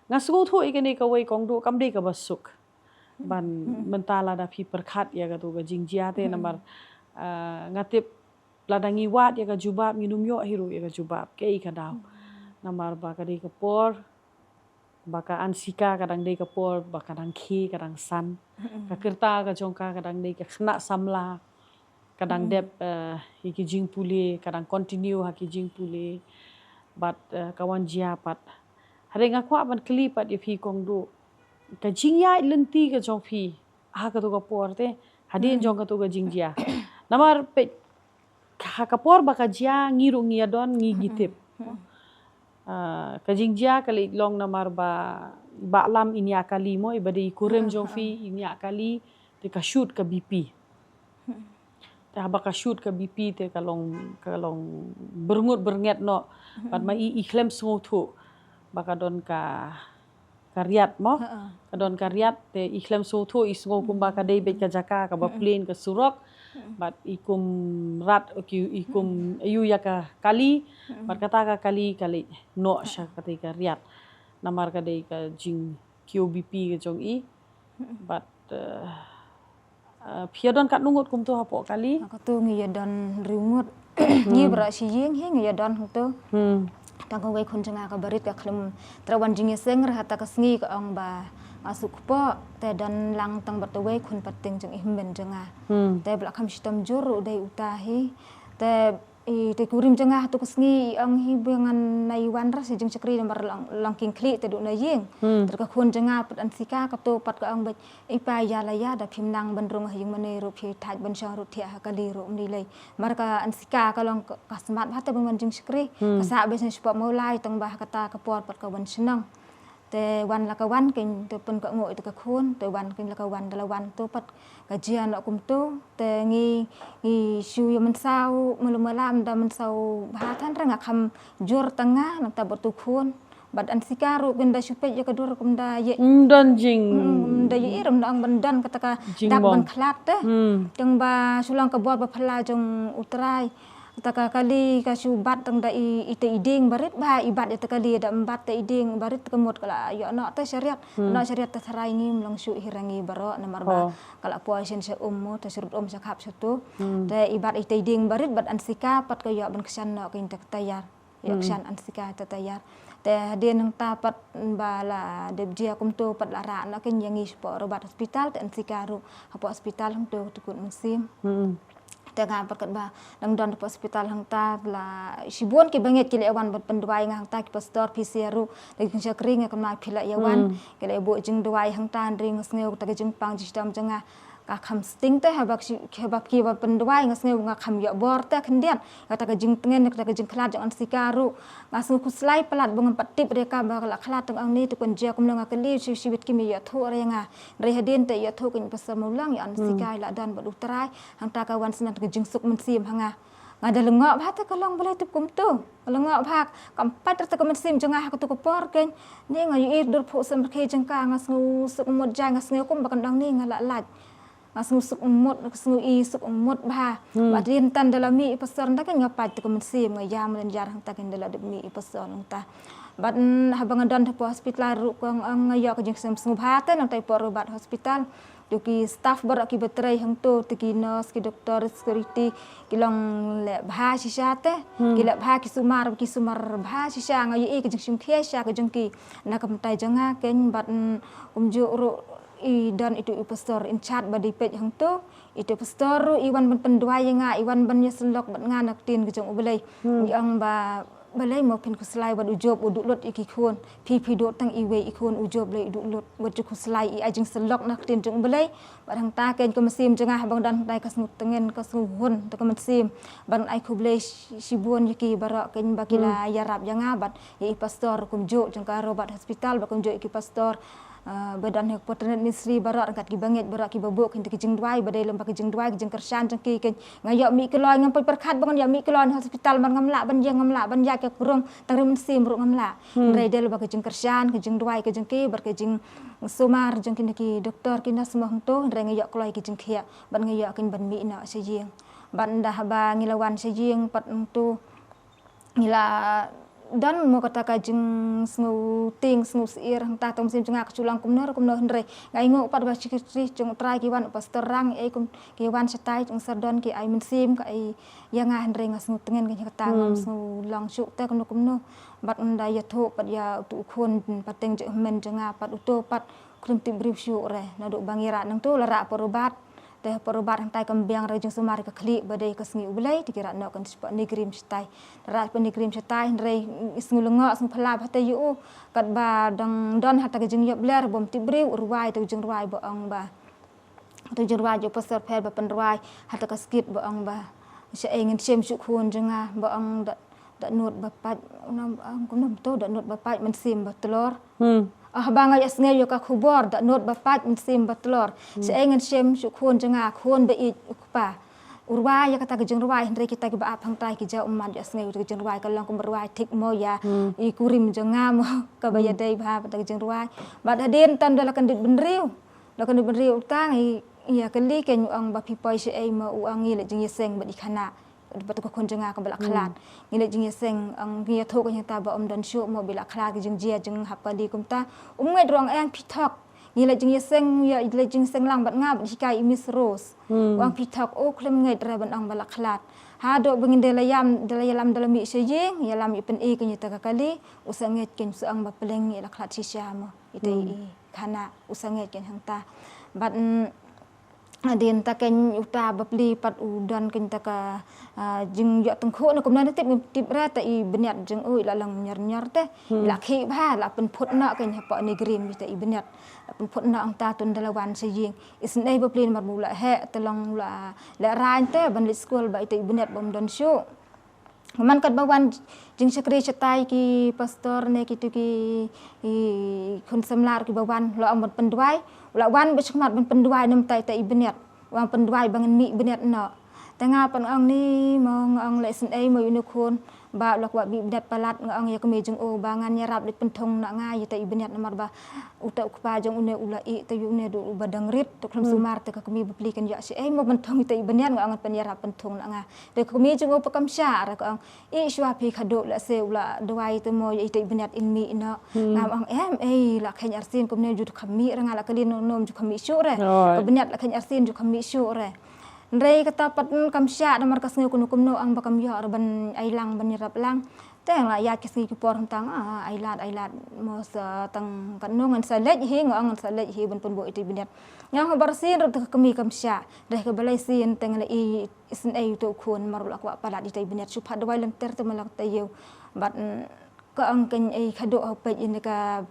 nga sungu thu ikani ka wei kongdu kam dei ka basuk ban mentala da phi perkhat ya ka tu ka jing jia te namar ngatip ladangi wat ya ka jubab minum yo hiru ya ka jubab ke I ka daw namar ba ka dei ka por ba ka ansika kadang dei ka por ba kadang khi kadang san ka kerta ka jongka kadang dei ka khna samla kadang dep iki jing pule kadang continue ha ki jing pule bat kawan jia pat hare nga kwa ban kli pat if hi kongdu ka jing ya lenti ka jong phi ha ka tu ka por te hadin jong ka tu ka jing jia namar pe ha ka por ba ka jia ngiru ngia don ngi gitip ka jing jia kali long namar ba lam inya kali mo ibadi kurem jong phi inya kali te ka shoot ka BP te ha ba ka shoot ka BP te kalong bernget no pat ma I ikhlem sungu thu baka don ka karyat mo ka don karyat te ikhlem so thu isngo kumba ka dei bet ka jaka ka ba plane ka surok bat ikum rat ikum ayu ya ka kali bat kata ka kali no sha ka te karyat namar ka dei ka jing QBP ka jong I bat phiadon kat nungut kum tu hapo kali ka tu ngi ya don rimut ngi bra si yeng he ngi ya don tu tang ko wei kun janga ka barit ka khlum trawan jing seng ra ta ka sngi ka ong ba masuk po te dan lang tang bat wei kun pating jeng ihmen janga te bla kham sitam jur dei utahi te kurim janga tu kesngi ang hi bengan nai wan ra si jeng chakri nomor lang king kli te du na yeng ter ka kun janga pat an sika ka to pat ka ang bet ipa ya la ya da phim nang ban rong hing mane ru phi thaj ban sha ru thia ka li ru ni lei mar ka an sika ka long ka smat ha te ban jeng chakri ka sa be sen spa mo lai tang ba ka ta ka por pat ka wan sinang te wan la ka wan king te pun ka ngoi te ka khun te wan king la ka wan dala wan tu pat ka jia no kum tu te ngi shu yo man sau malam da man sau ba than ra nga kham jur tanga nang ta batu khun bat an sikaru genda shupe ya ka dur kum da ye don jing da ye ram dang ban dan kata ka dak ban khlat te jeng ba sulang ka buat ba phala jong utrai taka kali ka subat tang da ite iding barit ba ibat ite kali da embat te iding barit kemut kala yo no te syariat no syariat te sarai ngim lang su hirangi baro namar ba kala puasin se ummu te surut sa khap satu te ibat ite iding barit bat ansika pat ka yo ban kesan no kin te tayar yo kesan ansika te tayar te hadin nang tapat bala de dia kum tu pat lara no kin yangi spo robat hospital te ansika ru hapo hospital hum tu tukut musim tengah perkat ba dang don hospital hang ta la sibon ki banget ki lewan bat pendwai hang ta ki pastor PCR ru de kin kring ka ma phila yawan ki le bo jing dwai hang ta ring sneu ta jing pang sistem janga ka kham sting te habak ki ba pendwai sneu nga kham ya bor ta khendian ka ta jing tengen ka jing khlat jang sikaru ngasu ku slai pelat bungan patip reka ba la khlat tang ang ni tu kun je kum nga kali sibit ki mi ya thu re nga re hadin te ya thu kin pasal mulang ya an sikai la dan ba utrai hang ta ka wan snan ka jing suk men sim hanga ngada lengok ba ta kalong boleh tu kum tu lengok ba kampat ta ka men sim janga ka tu ko por ken ni nga yu dur phu sam ke jang ka ngasu suk mod jang ngasneu kum ba kan dang ni ngala laj ngasngu suk umut ngasngu suk umut ba badin tan dalam mi pasar nda kan ngapat ka men sim ngaya men jar hang ta kan dalam mi pasar ta bat habang dan po hospital ru ko ngaya ka jing sam sngu ba ta nang tai por bat hospital Yuki staff barak ki betray hang tu tiki nurse ki doktor security ki long le bha shisha te ki le bha ki sumar bha shisha ngai ki jing khe sha ka jing ki na kam tai janga ken bat ju ru I dan itu pastor in chat badi pej hang tu itu pastor ru iwan ban pendwai nga iwan ban yeslok bat nga nak tin ki jong ubelai yang ba balai mo pin kuslai wad ujob udulot iki khun pi do tang iwe ikhun ujob le udulot wad kuslai I ajing selok nak tin jung balai barang ta ken ko mesim jengah bang dan dai kasnut tengen kasuhun to ko mesim ban ai kuble sibun yiki barak ken bakila yarab janga bat I pastor kumjo jeng ka robat hospital ba kumjo iki pastor badan hek potret misri barak angkat ki banget barak ki babuk ki jeng duai badai lem pakai jeng duai jeng kersan jeng ki ngayok mi keloi ngam perkat bangan ya mi keloi hospital man ngamla ban ya ke kurung tang rem sim ru ngamla rai del pakai jeng kersan ki jeng duai ki jeng ki bar ki jeng sumar jeng ki doktor ki nas mah to rai ngayok keloi ki jeng kia ban ngayok kin ban mi na sejing ban dah ba ngilawan sejing pat tu ngila dan mo kata ka jeng sngu ting sngu sir ta tom sim jengak culang kumner hendre ngai ngo pat ba cikri jeng trai ki wan pas terang kum ki wan setai jeng sardon ki ai min sim ka ai yanga hendre ngas sngu tengen ki kata ngam sngu long syuk ta kumno bat nda ya tho pat ya tu khon pateng je men jenga pat uto pat krim tim brief syuk re na do bangira nang tu lara perubat teh perubat hantai kembiang rejeng sumari ke klik badai ke sengi ulai dikira nak kan sepak negrim setai rat penegrim setai rei sengu lengak sengu pelab hata yu kat ba dang don hata ke jeng yop ler bom tibri urwai tu jeng ruai bo ong ba tu jeng ruai jo pasar pel ba pen ruai hata ke skit bo ong ba se ingin sem syuk khun jenga bo ong dak nut bapat nam kum nam tu dak nut bapat men sim ba telur bang ayat sengai yo ka khubor dak not bapat sim batlor se engen sem syukhun jenga khun be i pa urwai ya kata gejeng ruai hendrai kita ki ba phang tai ki ja ummat ya sengai gejeng ruai kalong kum ruai tik mo ya i kurim jenga mo ka ba ya dai ba ta gejeng ruai ba hadin tan dala kan dit benriu tang i ya kali ken ong ba pipoi se ai mo uang i le jeng yeseng ba di khana batu ko konjenga ka bala khalat ngile jing yeseng ang ngia tho ko nyata ba om dan syu mo bila khalat ki jing jia jing hapali kumta ngai drong ang pitok ngile jing yeseng ya ile jing seng lang bat ngab hikai mis ros wang pitok o klem ngai dra ban ang bala khalat ha do bengin de layam dalam mi sejing ya lam ipen e ke nyata kali usanget ken su ang ba peleng ila khalat sisya mo ite khana usanget ken hangta bat adin ta ken uta bapli pat udan ken ta ka jing ya tengkho na kumna tip ra ta i beniat jeng oi la lang nyar teh la khi ba la pen phut na ken pa negrim ta i beniat la pen phut na ang ta tun dalawan se jing isn ei bapli mar mula he telong la rain te ban li school ba ta i beniat bom don syu man kat bawan jing sekre cetai ki pastor ne ki tu ki kun semlar ki bawan lo am penduai la wan be chmat ben penduai nam tai tai beniat wan penduai bangen mi beniat no tengah pan ang ni mo ang le sen ai mo unicorn ba lak wa bi beniat palat ang ya kemi jeng o bangan nyarap di pentong nak ngai tai beniat namar ba uta ukpa jeng une ulai tu une do badang rit tu klem sumar te kemi beplikan ya si ai mo pentong tai beniat ang pan nyarap pentong nak ngai de kemi jeng o pakam sya ra ang i shwa pi khado la se ula dawai tu mo ya tai beniat in mi no ngam ang ai la khen arsin kemne ju kami ranga la kalin nom ju kami syu re beniat la khen arsin ju kami syu re Ndrei kata pat kam sya namar kas ngai kunu kumno ang bakam yo ban ailang ban nyerap lang teng la ya kis ngi por tang ailat mo sa tang kanongan sa lej hi ngong sa lej hi ban pun bo iti biniat yang barsin ro kami kam sya deh ke balai sin teng la i isin ai to khun marul akwa palat iti biniat suphat dawai lam ter te malak tayo bat ka ang ken ai khado hopet ini ka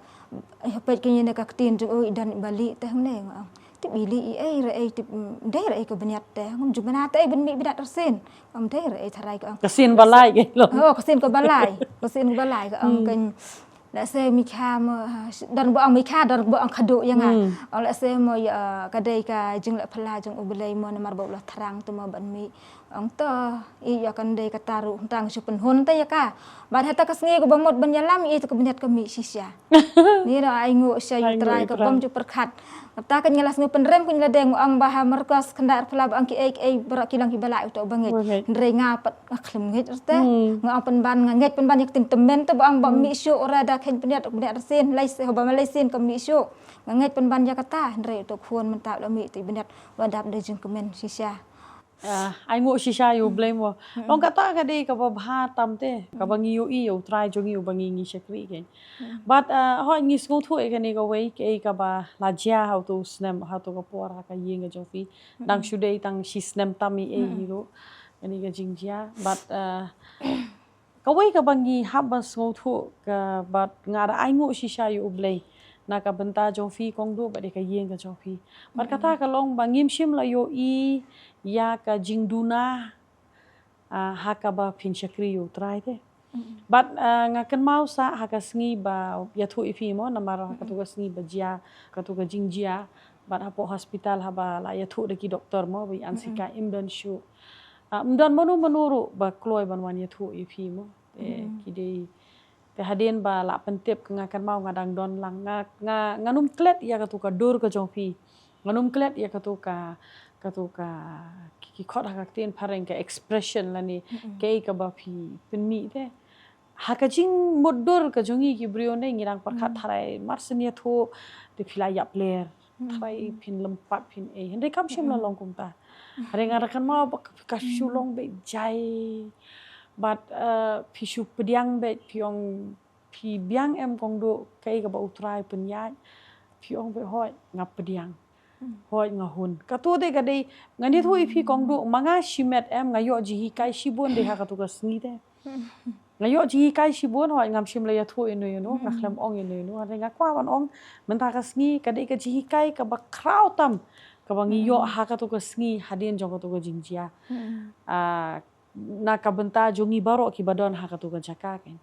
hopet ken ini ka tin jung oi dan bali teh ne ngong bili ai re tip dai re ke beniat teh ngom jumana teh ben mi bidat tersin ngom dai re tharai ka kesin balai ke lo kesin ko balai ka ang ken la se mi kha mo dan bo ang mi kha dan bo ang khado yang la se mo ya kadai ka jing la phala jing ubelai mo namar bo la tharang tu mo ban mi ang to i ya kan dai ka taru tang su pen hon ta ya ka ban hata kas ngi ko bamot ban yalam i to ko beniat ka mi sisya ni ra ai ngo sya trai ka bom ju perkhat ta kan ngelas ngi penrem kun ladeng ang baha merkos kendar pelab ang ki ai berak kilang ki balai to banget ndrei ngapat klem ngit te ngong pen ban nget pen ban yak tin temen te ang ba mi syu ora da khen peniat sin lai se ba malai sin ka mi syu nget pen ban yakata ndrei to khun men ta la mi ti beniat wa dap de jing kemen sisya ai ngộ shisha yu blame wo long kata ka dei ka ba bha tam te ka bangi yu i yu try jong yu bangi ngi shakri gen but ho ngi sku thu e ka ni ka wei ke ka ba la jia how to snam how to ka por ka yeng ga jofi dang shu dei tang shi snam tami e ro ani ga jing jia but ka wei ka bangi ha ba sku thu ka but ngara ai ngộ shisha yu blame na ka benta jofi kong do ba de ka yeng ga jofi but kata ka long bangim shim la yo i ya ka jingduna ha ka ba phin shakri yu try te But ngakan mau sa haka sngi ba yathu ifi mo namaro haka tuga sngi ba jia katuga jingjia but hapo hospital haba la yathu de ki doktor mo bi ansika imdan shu imdan manu manuru ba kloy ban wan yathu ifi mo kidei te hadin ba la pentip ke ngakan mau ngadang don lang nganum klet ya katuka dur ke jongfi nganum klet ya katuka ki khot haka tin pareng ke expression lani ke ka ba phi penmi te haka jing modur ka jongi ki brio ne ngirang parkhat tharai marsenia tho te phila yap ler tharai phin lempat phin e hende kam shim la long kum ta hare ngara kan ma ka shu long be jai but phi shu pediang be phiong phi biang em kong do kai ka ba utrai penyai phiong be hoi ngap pediang hoi ngahun ka to de ga dei ngani thui phi kong do manga shimet em ngayo ji hi kai shibon de ha ka to ka sngi de ngayo ji kai shibon hoi ngam shim la ya tho inu no ngaklam ong inu no ade ngakwa wan ong menta ka sngi ka dei ka ji kai ka ba krau tam ka ba ngiyo ha ka to ka sngi hadin jong ka to ka jingjia na ka benta jongi baro ki badon ha ka to ka jaka ken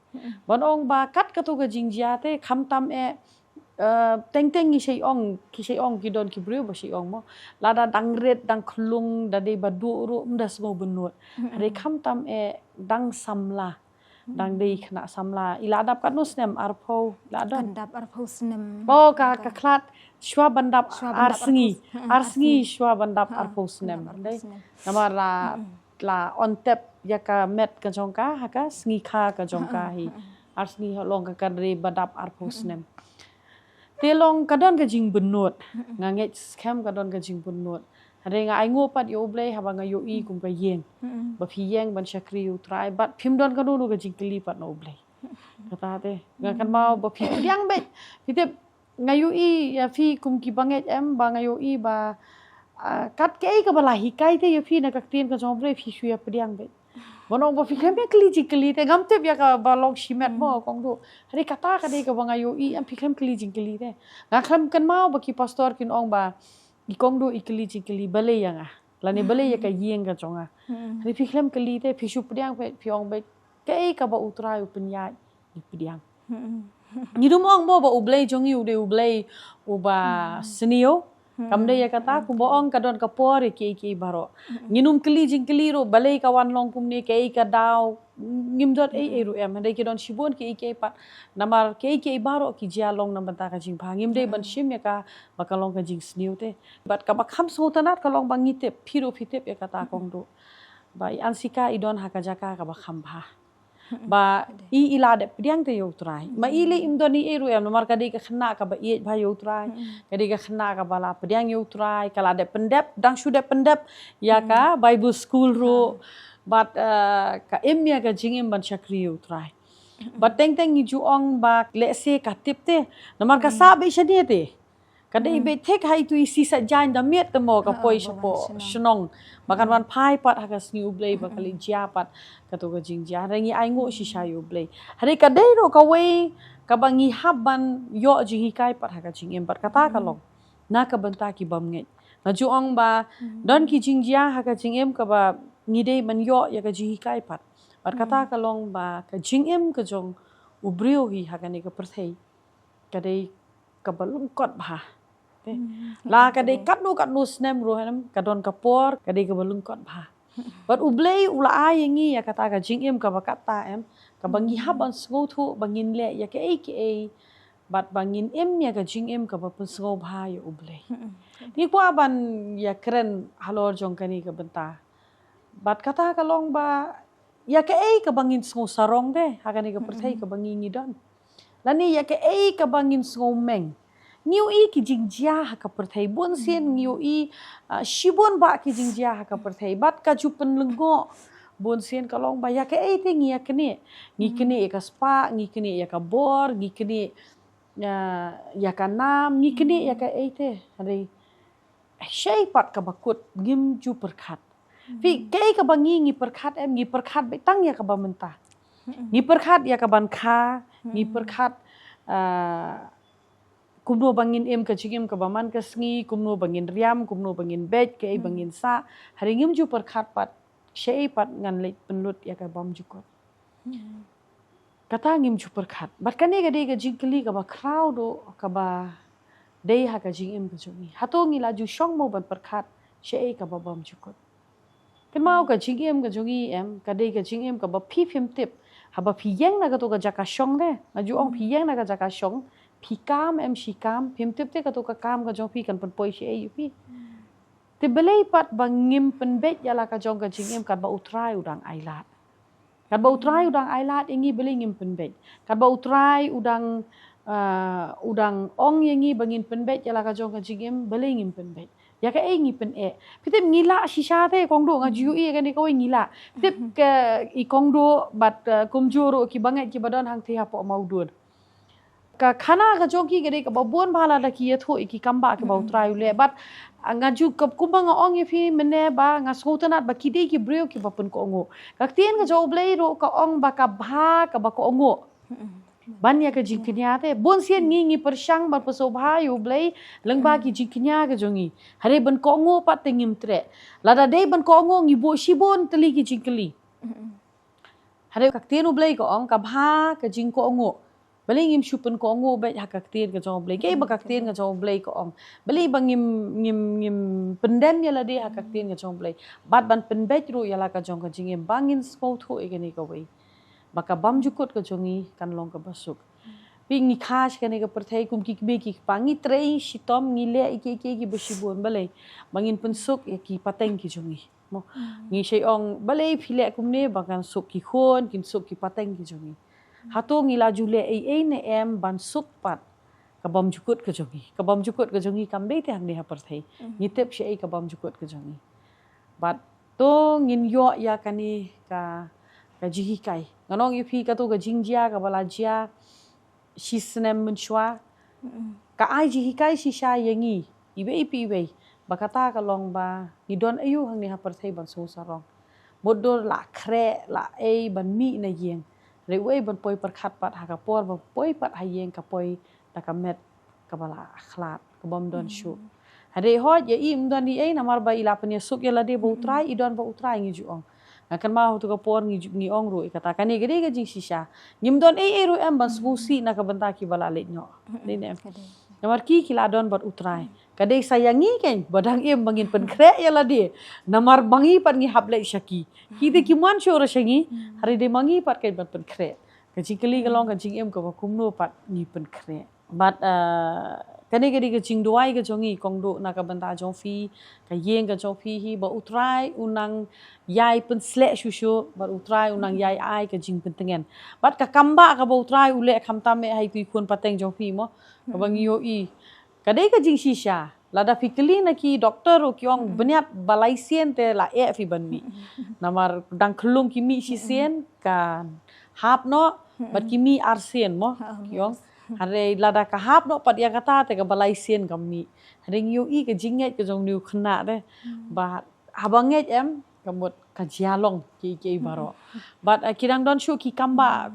wan ong ba kat ka to ka jingjia te kham tam teng ki sei ong ki don ki brio ba sei ong mo lada dangret dang klung da de ba du ru mdas mo benut ade kham tam dang samla dang dei khna samla iladap kan nusnem arpho ladon Kandap arpho snem. bo ka klat shwa bandap arsengi shwa bandap arpho snem dei namar la on tap ya ka met ka jongka haka sngi kha ka jongka hi arsengi long ka kadre bandap arpho snem telong kadon ka jing benut nganget scam kadon ka jing benut hare nga ai ngo pat yo blei haba nga yo i kum ka yeng ba phi yeng ban shakri u try but phim don ka nu ka jing kli pat no blei kata te nga kan mau ba phi yang be phi te nga yo i ya phi kum ki banget em ba nga yo i ba kat ke ka ba la hi kai te yo phi na ka tin ka jong blei phi shu ya pdiang be bonong ba phi klem kli ji kli te gam te ya ka ba long shimet mo kong do hare kata ka de ka ba nga yo i am phi klem kli ji kli te nga klem kan mau ba ki pastor kin ong ba ikong do ikli cikli bale yang lani bale ya ka yeng ka jonga ri phi klem kli te phi shu pdiang pe phiong be ke ka ba utra u pnya ni pdiang ni dum ong bo ba ublei jongi u de ublei u ba senio kam de ya kata ku bo ong ka don ka por ki baro nginum kli jing kli ro bale ka wan long kum ni ke ka daw ngim dot ru em de ki don shibon ki pat namar ke baro ki jia long nam ta ka jing bha ngim de ban shim ya ka bakalong ka jing sniu te bat ka bakham so tanat ka long bangi te phiro phitep ya kata kong do ba ansika idon ha ka jaka ka bakham bha ba ila de pdiang te yo trai ma ile imdoni ru em namar ka de ka khna ka ba i bha yo trai ka de ka khna ka bala pdiang yo trai kala de pendep dang shu de pendep ya ka bible school ro but ka emya ka jingim ban chakri u try but teng ni juong ba le se ka tip te namar ka sa be shani te ka dei be tek hai tu isi sa jan da met mo ka poi shapo shnong makan wan phai pat ha ka sni u blei ba kali jia pat ka to ka jing jia rengi ai ngo shi sha yu blei hare ka dei ro ka we ka bangi haban yo ji hi kai pat ha ka jing em pat kata ka long na ka banta ki bam nge na juong ba don ki jing jia ha ka jing em ka ba ngidei man yo ya ka ji kai pat bat kata ka long ba ka jing em ka jong ubrio hi ha ka ni ka perthei ka dei ka balung kot ba la ka dei kat nu snem ro hanam ka don ka por ka dei ka balung kot ba bat ublei ula ai ngi ya kata ka jing em ka ba kata em ka bangi haban sngo thu bangin le ya ke bat bangin em ya ka jing em ka ba pun sngo ba ya ublei ni kwa ban ya keren halor jong ka ni ka benta bat kata ka long ba ya ke ka bangin sngo sarong de ha ka ni ka perthei ka bangi ngi don lani ya ke ka bangin sngo meng niu i ki jingjia ha ka perthei bon sen niu i shibon ba ki jingjia ha ka perthei bat ka chu pen lengo bon sen ka long ba ya ke te ngi kene ka spa ngi kene ya ka bor ngi kene ya ka nam ngi kene ya ka te hare shei pat ka bakut gim ju perkhat fi ke ka bangi ngi perkhat em ngi perkhat be tang ya ka ba menta ngi perkhat ya ka ban kha ngi perkhat kumno bangin em ka chigim ka baman ka sngi kumno bangin riam kumno bangin bed ke bangin sa haringim ju perkhat pat shei pat ngan le penlut ya ka bam jukot kata ngim super khat bat kane ga dei ga jingkeli ka ba crowd do ka ba dei ha ka jing im ka jungi hato ngi la ju shong mo ban perkhat she ka ba bam jukot ken mau ka jing im ka jungi em ka dei ka jing im ka ba phi phim tip ha ba phi yeng na ka to ka jaka shong de ma ju ong phi yeng na ka jaka shong phi kam em shi kam phim tip te ka to ka kam ka jong phi kan pen poi she yu phi te belei pat ba ngim pen bet ya la ka jong ka jing im kan ba utrai udang ailat kan ba utrai udang ailat ingi belei ngim pen bet kan ba utrai udang udang ong yengi bangin penbet jala ka jong ka jigim belei ngim penbet ya ka ngi pen pitip ngila shisha te kongdo nga ju kan ko ngila pitip ke I kongdo bat kumjuro ki bangai ki badan hang the hapo maudun ka khana ka jong ki gede ka babon bhala da ki tho ki kamba ke ba utrai le bat nga ju kap kumbang ong fi mene ba nga sotanat ba kidei ki breu ki bapun ko ngo ka tien ka jo blei ro ka ong ba ka bha ka ba ko ngo ban ya ka jingknya te bon sian ngi persyang ban pesobha yu blai lengba ki jingknya ka jongi hare ban ko ngo pat tengim tre lada dei ban ko ngo ngi bo shibon teli ki jingkeli hare ka tienu blai ko ong ka bha ka jing ko ngo blai ngim shupen ko ngo be ha ka tien ka jong blai ke ba ka tien ka jong blai ko ong blai bang ngim pendem ya la de ha ka tien ka jong blai bat ban penbet ru ya la ka jong ka jingim bangin sko tho e ni ka wei baka bam jukut ka jongi kan long ka basuk ping ni khash ka ne ka perthai kum ki be ki pangi trei shitom ngile ki besibon balai bangin pensuk ya ki pateng ki jongi mo ngi shei ong balai phile kum ne bakan suk ki khon kin suk ki pateng ki jongi hato ngi la jule ne em ban suk pat ka bam jukut ka jongi kam be te hang ne ha perthai ni tep shei ka bam jukut ka jongi bat to ngin yo ya kani ka jihi kai nganong ipi ka to ga jingjia ka balajia shisnem menshwa ka ai jihi kai shisha yengi ibe ipi we bakata ka long ba ngidon ayu hang ni ha perthai ban so sarong modor la kre la ban mi na yeng re we ban poi perkhat pat ha ka por ba poi pat ha yeng ka poi ta ka met ka bala akhlat ka bom don shu hare hot ye im don di namar ba ila penya suk ya la de bo utrai idon ba utrai ngi ju ong akan mau tu ka por ngi ong ru kata kan gede ga jing shisha ngim don ru em ban sbusi na ka banta ki bala le nyo ni nem namar ki la don bat utrai kade sayangi ken badang em bangin pen kre ya la de namar bangi pat ngi hable shaki ki de ki man shora shangi hari de mangi pat ken ban pen kre ka jingkeli ka long ka jing em ka kumno pat ngi pen kre bat kane gede ga jing doai ga jongi kongdo na ka banta jong fi ka yeng ka jong fi hi ba utrai unang yai pen slek shushu ba utrai unang yai ai ka jing pentengen bat ka kamba ka ba utrai ule khamta me hai tui khun pateng jong fi mo ka bang yo I kadai ka jing shisha lada fikli na ki doktor ki ong banyat balai sien te la fi ban mi namar dang khlung ki mi sien kan hap no bat ki mi arsien mo ki ong hare lada ka hap no pat ya kata te ka balai sien kami hare ngiu I ka jinget ka jong niu khna de ba habanget em kamut ka jialong ki baro but kirang don shu ki kamba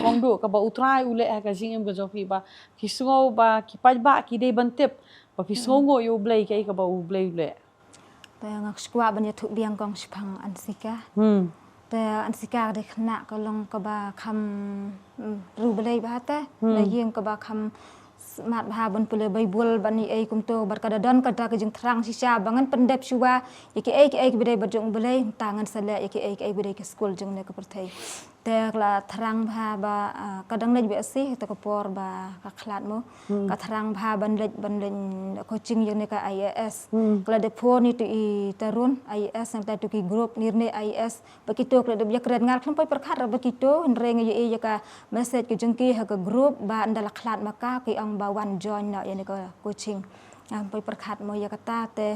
kongdo ka ba utrai ule ka jingem ka jong fi ba ki sungo ba ki pajba ki de bantip ba fi sungo yo blai ka ba u blai ule te ngak skwa ban ya thu biang kong spang ansika te ansika de khna ka long ka ba kham ru blai ba ta na yeng ka ba kham mat bha ban pule baibul bani kum to bar kada don kada ka jing thrang sisa bangan pendep shuwa yaki ki bidai bajung belai tangan sala yaki bidai ke school jung ne ka perthai te la thrang bha ba kadang lej be si te ka por ba ka khlat mo ka thrang bha ban lej coaching jung ne ka IAS kala de phone ni tu I tarun IAS sang ta tu ki group nirne IAS bakito kala de yak red ngal kham poi perkhat bakito reng ye ka message ki jung ki ha ka group ba andala khlat maka ki ang ba one join na yani ka coaching poi perkhat mo ya kata te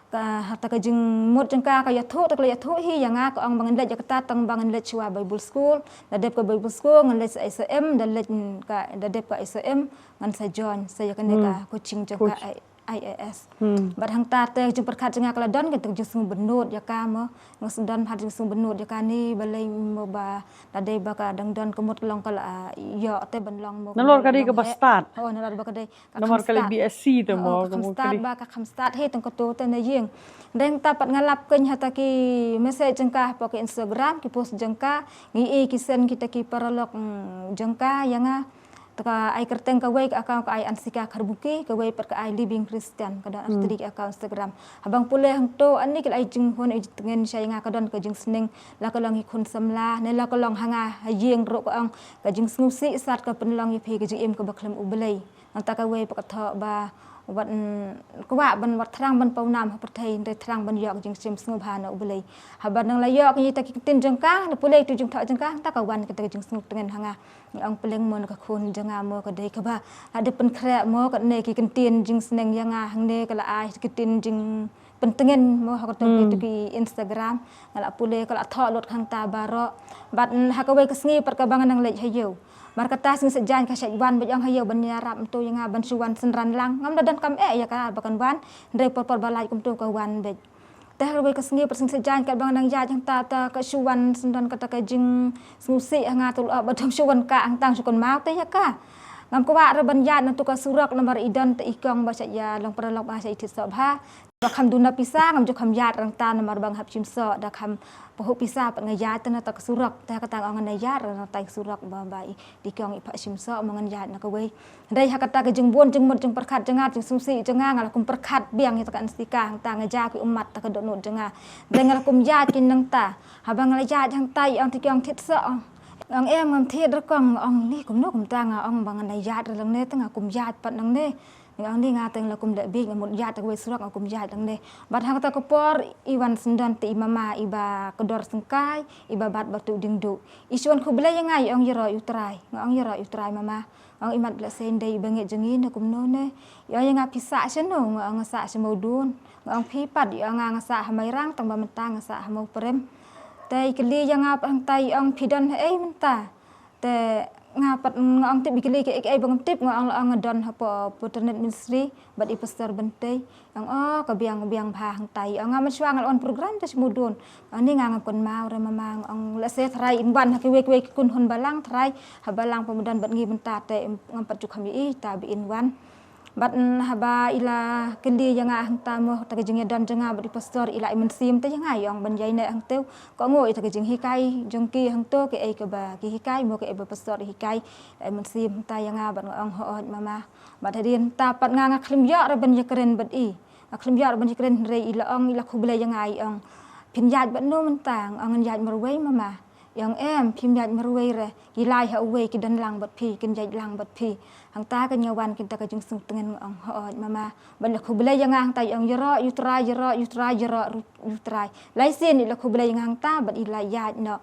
ka hata ka jing mut jeng ka ya thu tak ya thu hi yanga ko ang bangan lej kata tang bangan lej chwa Bible school da dep ka Bible school ngan lej ISM da lej ka da dep ka ISM ngan sa join saya kan ka coaching jeng ka IAS. Bat hang ta te jung perkat jeng akala don ke jung sung benut ya ka mo ngos don hat jung sung benut ya ka ni balai mo ba da dei ba ka dang don kemut long kala yo te ban long mo nalor kali ke start oh nalor ba ka dei nomor kali BSc tu mo kam start ba ka kam start he tong ko to te na yeng deng ta pat ngalap ken hata ki message jeng ka pa ke Instagram ki post jeng ka ngi e ki sen kita ki paralok jeng ka yanga taka ai kerteng ka wei account ka ai ansika karbuki ka wei per ka ai living Christian ka dan artiri account Instagram habang pule hang to ani ka ai jing hon ai tengen saya nga ka don ka jing sning la ka long hi khun samla ne la ka long hanga yeng ro ka ang ka jing snusi sat ka penlong hi phi ka jing em ka baklem ubelai anta ka wei pa ka tho ba wat kwa ban wat thrang ban pau nam ha prathai de thrang ban yok jing sim snu bha na ubelai haban nang la yok ni ta ki tin jeng ka ne pule tu jing tho jeng ka ta ka wan ka ta jing snu tengen hanga ang peleng mon ka khun janga mo ka dei ka ba ada pen kre mo ka ne ki kentin jing sneng yanga hang ne ka la ai ki tin jing pentengen mo ha ka to ki Instagram ngala pule ka la tho lot khang ta baro bat ha ka wei ka sngi per ka bangan nang lej hayo mar kata sing sejan ka syai wan bajang hayo ban nyarap tu yanga ban suwan senran lang ngam dadan kam ya ka bakan wan ndai por balai kum tu ka wan bej teh wei ka sngi per sing sejan ka bang nang ya jang ta ka suwan senran kata ka jing snusi nga tu ba thom suwan ka ang tang sukon mau te ya ka ngam ko wa ban ya tu ka surak nomor idan te ikong ba ya long per long ba syai thit so bha ba kham duna pisa ngam jo kham ya rang ta nomor bang hap chim so da kham poho pisa pat ngaya tena ta surak ta kata ang ngaya ra ta surak ba bai di kong ipa simso mangan ya na ka wei dai ha kata ke jeng bon jeng mot jeng perkat jenga jeng sumsi jenga ngala kum perkat biang ta kan stika ta ngaja ki umat ta ka do no jenga dengar kum ya kin nang ta habang ngala ya jang tai ang ti kong thit so ang em ngam thit ra kong ong ni kum no kum ta nga ong bang ngaya ra lang ne ta nga kum ya pat nang ne yang ni ngateng la kum de big ngamut ya ta wei surak kum ya dang ne bat hang ta ko por iwan sendan ti mama iba kedor sengkai iba bat batu dingdu isuan ku bela yang ai ong yero utrai ngong yero utrai mama ong imat bela sendai banget jengin kum no ne yo yang apisa seno ngong sa semodun ngong pipat yo ngang sa hamairang tang ba mentang sa hamau prem tai keli yang ap hang tai ong pidan menta te ngapat ngong tip bikili ke ai bang tip ngong ngadon apa internet ministry bat i pastor bentai yang ka biang bha hang tai ngam swang on program ta semudun ani ngang kon mau re mamang ong la se thrai in wan ki we kun hon balang thrai ha balang pemudan bat ngi benta te ngam pat juk kami ta bi in wan bat haba ila kendi yang hang ta mo ta jeng dan jenga bat i pastor ila imen sim te yang ayong ban yai ne hang teu ko ngoi ta jeng hikai jong ki hang to ke ai ka ba ki hikai mo ke ba pastor hikai imen sim ta yang bat ngong ho mama bat hadin ta pat ngang klim ya re ban ya keren bat i klim ya ban ya keren re ila ong ila khu ble yang ai ong pin yat bat no mentang ong yat merwei mama yang em phim yat merwei re ilai ha we ki dan lang bat phi kin yat lang bat phi hang ta ka nyawan kita ka jung sung tengen ong ho mama ban la khu ble yang hang ta ong yero yutrai lai sin ila khu ble yang hang ta bat ilai yat no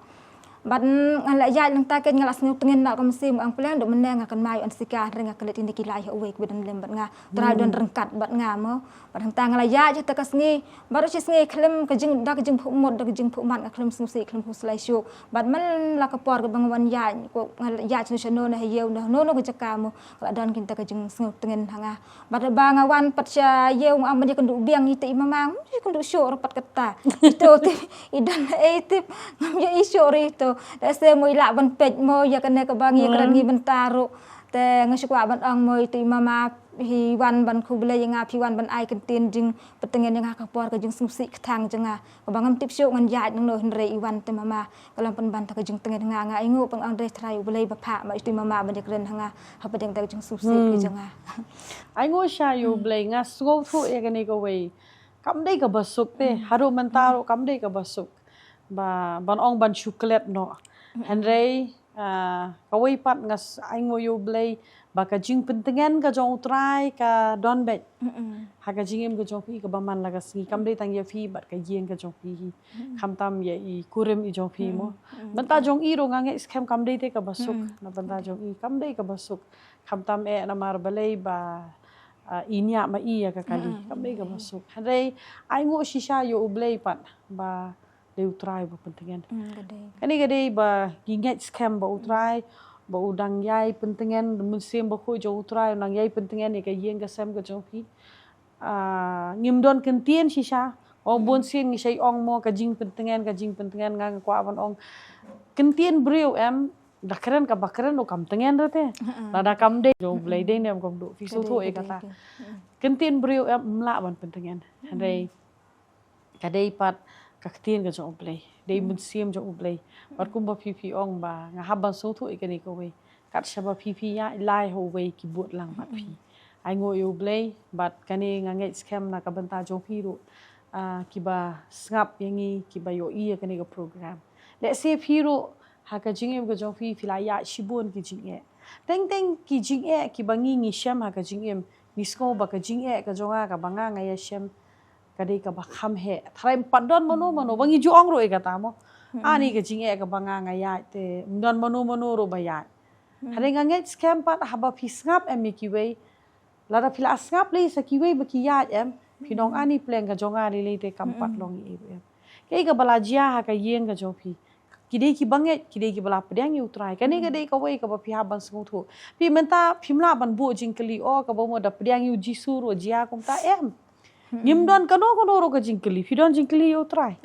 bat ngala ya nang ta ken ngala snu tengen na kam sim ang plan do meneng akan mai on sika reng akalet indi kilai ha we bedan lem bat nga tra don rengkat bat nga mo bat hang ta ngala ya ta ka sngi baru si sngi klem ka jing da ka jing phumot da ka jing phumat ka klem snu si klem huslai syu bat man la ka por ka bang wan ya ko ngala ya chu no na yew no ka jaka mo ka don kin ta ka jing snu tengen hanga bat ba nga wan pat sya yew ang ban kan du biang ite mamang kan du syu pat kata itu idan tip ngam ya isyu itu se moi la ban pej mo ya kan ka bang ya kan ngi bentaru te ngasukwa ban ang moi ti mama hi wan ban khu ble yang phi wan ban ai kan tin jing petengen yang ka por ka jing sumsi thang janga ka bangam tip syuk ngan ya nang no henre i wan te mama kalam pan ban ta ka jing tengen nga ingu pang ang re trai ble ba pha ma ti mama ban yak ren hanga ha pedeng ta jing sumsi ki janga ai ngo sha yu ble nga sgo thu ya kan ko we kam dei ka basuk te haru mentaro kam dei ka basuk ba ban ong ban chocolate no henry kawai pat ngas aingo yo blay baka jing pentengan ka jong utrai ka don bet haga jingem ka jong pi ka baman laga singi kam dei tang ye fi bat ka yeng ka jong pi kham tam ye i kurim i jong pi mo banta jong i ro ngange scam kam dei te ka basuk na banta jong i kam dei ka basuk kham tam e na mar balai ba inya ma i ya ka kali kam dei ka basuk henry aingo shisha yo blay pat ba de utrai ba pentengan kani gade ba ginget scam ba utrai ba udang yai pentengan musim ba ko jo utrai nang yai pentengan ni ka yeng ka sam ka jong pi ngim don kentien sisa ong bon sin ngi sei ong mo ka jing pentengan ngang kwa ban ong kentien brio em dakren ka bakren o kam tengen rate lada kam de jo blai de nem kom do fiso tho e kata kentien brio em mla ban pentengan handai kadai pat kaktien ka jo blai dei mun sim jo blai pat kum ba phi ong ba nga haban so tho e kani ko we kat shaba phi ya lai ho we ki but lang pat phi ai ngo yo blai bat kani nga ngai scam na ka banta jo phi ro kiba ngap yangi kiba yo iya kani ka program let's say phi ro ha ka jing em ka jo phi la ya shibon ki jing e teng ki jing e ki bangi ngi sham ha ka jing em ni sko ba ka jing e ka jo nga ka banga nga ya sham kadai ka ba kham he thrai pandon mano bangi ju ong ro e ka ta mo ani ka jing e ka banga nga ya te don mano ro ba ya hare nga ngai scam pat ha ba phi ngap em ki we lara phila ngap le sa ki we ba ki ya em phi dong ani pleng ka jo nga le te kam pat long e em ke ka bala jia ha ka yeng ka jo phi kidei ki banget kidei ki bala pedang yu try kani kadei ka wei ka ba phi ban sung thu pi menta phimla ban bu jingkali o ka ba mo da pedang yu jisu ro jia kum ta em ngim don kano ro ka jingkali phi don jingkali yu try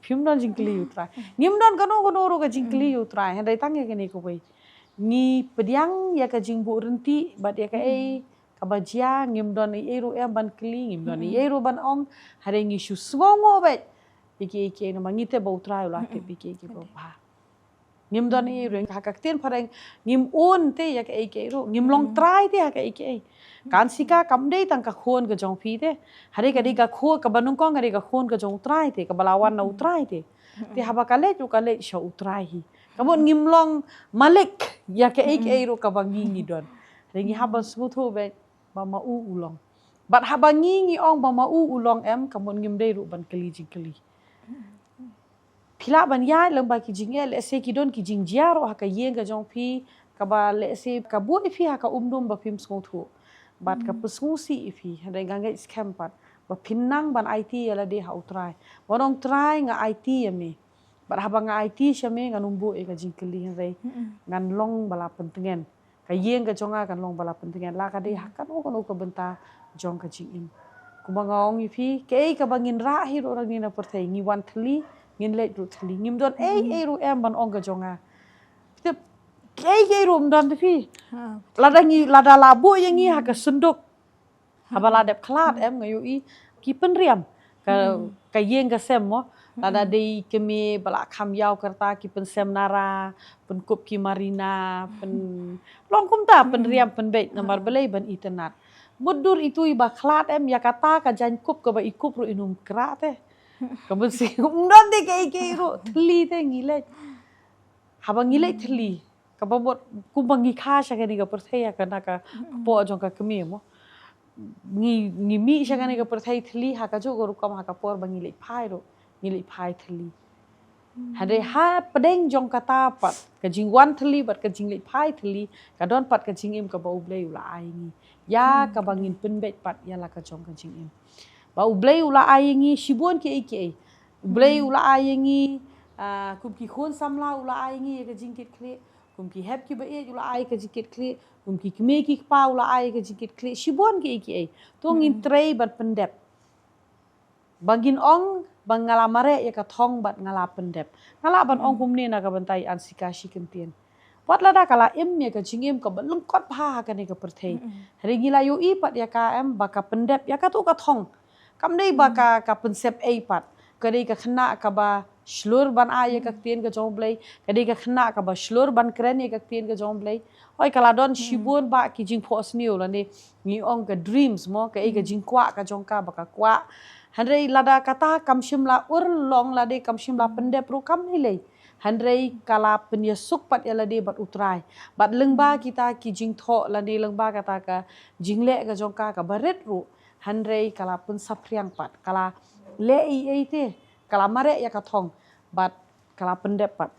phim don jingkali yu try ngim don kano ro ka jingkali yu try handai tang ya kani ka wei ni pedang ya ka jingbu renti bat ya ka ka ba jia ngim don e ro em ban kli ngim don e ro ban ong hare ngi shu swongo bet iki no mangite bau trai la te iki bau pa ngim don e ro ka ka ten pareng ngim on te ya ka iki ro ngim long trai te ya ka iki kan sika kam dei tang ka khon ka jong phi te hare ka di ka kho ka banung kong ka khon ka jong trai te ka balawan na utrai te haba ka le sha utrai hi kamon ngim long malik ya ka iki ro ka bangi ni don ringi haba smooth ho be ba ma u ulong bat haba ngi ong ba ma u ulong em kamon ngim dei ro ban kali jingkali phila ban ya leng ba ki jingel se ki don ki jing jiaro ha ka yeng ka jong phi ka ba le se ka bu phi ha ka umdum ba phim song thu bat ka pusngu si phi ha dai ngai scam pat ba phinnang ban IT ala de ha utrai bonong try nga IT me bat ha ba nga IT shame nga numbu e ka jingkali ha dai ngan long bala pentengen ka yeng ka jonga kan long bala pentengen la ka de ha kan o ka benta jong ka jing kumangong phi ke ka bangin ra hi ro rang ni na perthai ngi wan thli ngin le ru thli ngim don ru em ban ong ka jonga te ke ru don te phi lada labu yang ngi ha ka sunduk habala dep klat em ngayu I ki penriam ka yeng ka sem mo lada dei kemi bala kham yaw karta ki pen sem nara pen kup ki marina pen long kum ta penriam pen be nambar belai ban itenat mudur itu iba klat em ya kata ka jan kup ka ba ikup ro inum kra te kamu si umdon de ke ro thli te ngile haba ngile thli ka ba bot kumbangi kha sha ka ni ka perthai ka na ka po jong ka kemi mo ngi mi sha ka ni ka perthai thli ha ka jo ro kam ha ka por bangi le phai ro ngile phai thli hade ha pedeng jong kata pat ka jingwan thli bat ka jingle phai thli ka don pat ka jingim ka ba ublei ula ai ngi ya ka bangin penbet pat ya la ka jong ka jingim ba ublei ula ai ngi shibon ke ublei ula ai ngi kum ki khon samla ula ai ngi ka jingkit kle kum ki hep ki ba e ula ai ka jingkit kle kum ki kme ki pa ula ai ka jingkit kle shibon ke to ngin trei bat pendep bangin ong bang ngala mare ya ka thong bat ngala pendep ngala ban ong kumne na ka bantai ansika shikentien wat lada kala em ya ka jingim ka balung kot pha ka ne ka perthei regila yo I pat ya ka em ba ka pendep ya ka tu ka thong kam nei ba ka pensep ei pat ka dei ka khna ka ba shlur ban a ya ka tien ka jong blai ka dei ka khna ka ba shlur ban kren ya ka tien ka jong blai oi kala don shibun ba ki jing phos niu la ne ni ong ka dreams mo ka ei ka jing kwa ka jong ka ba ka kwa handrei lada kata kamshim la ur long la de kamshim la pendep ru kam ni lei handrei kala penya suk pat ya la de bat utrai bat lengba kita ki jing tho la de lengba kata ka jingle ka jong ka baret ru handrei kala pun sapriang pat kala le ei te kala mare ya ka thong bat kala pendep pat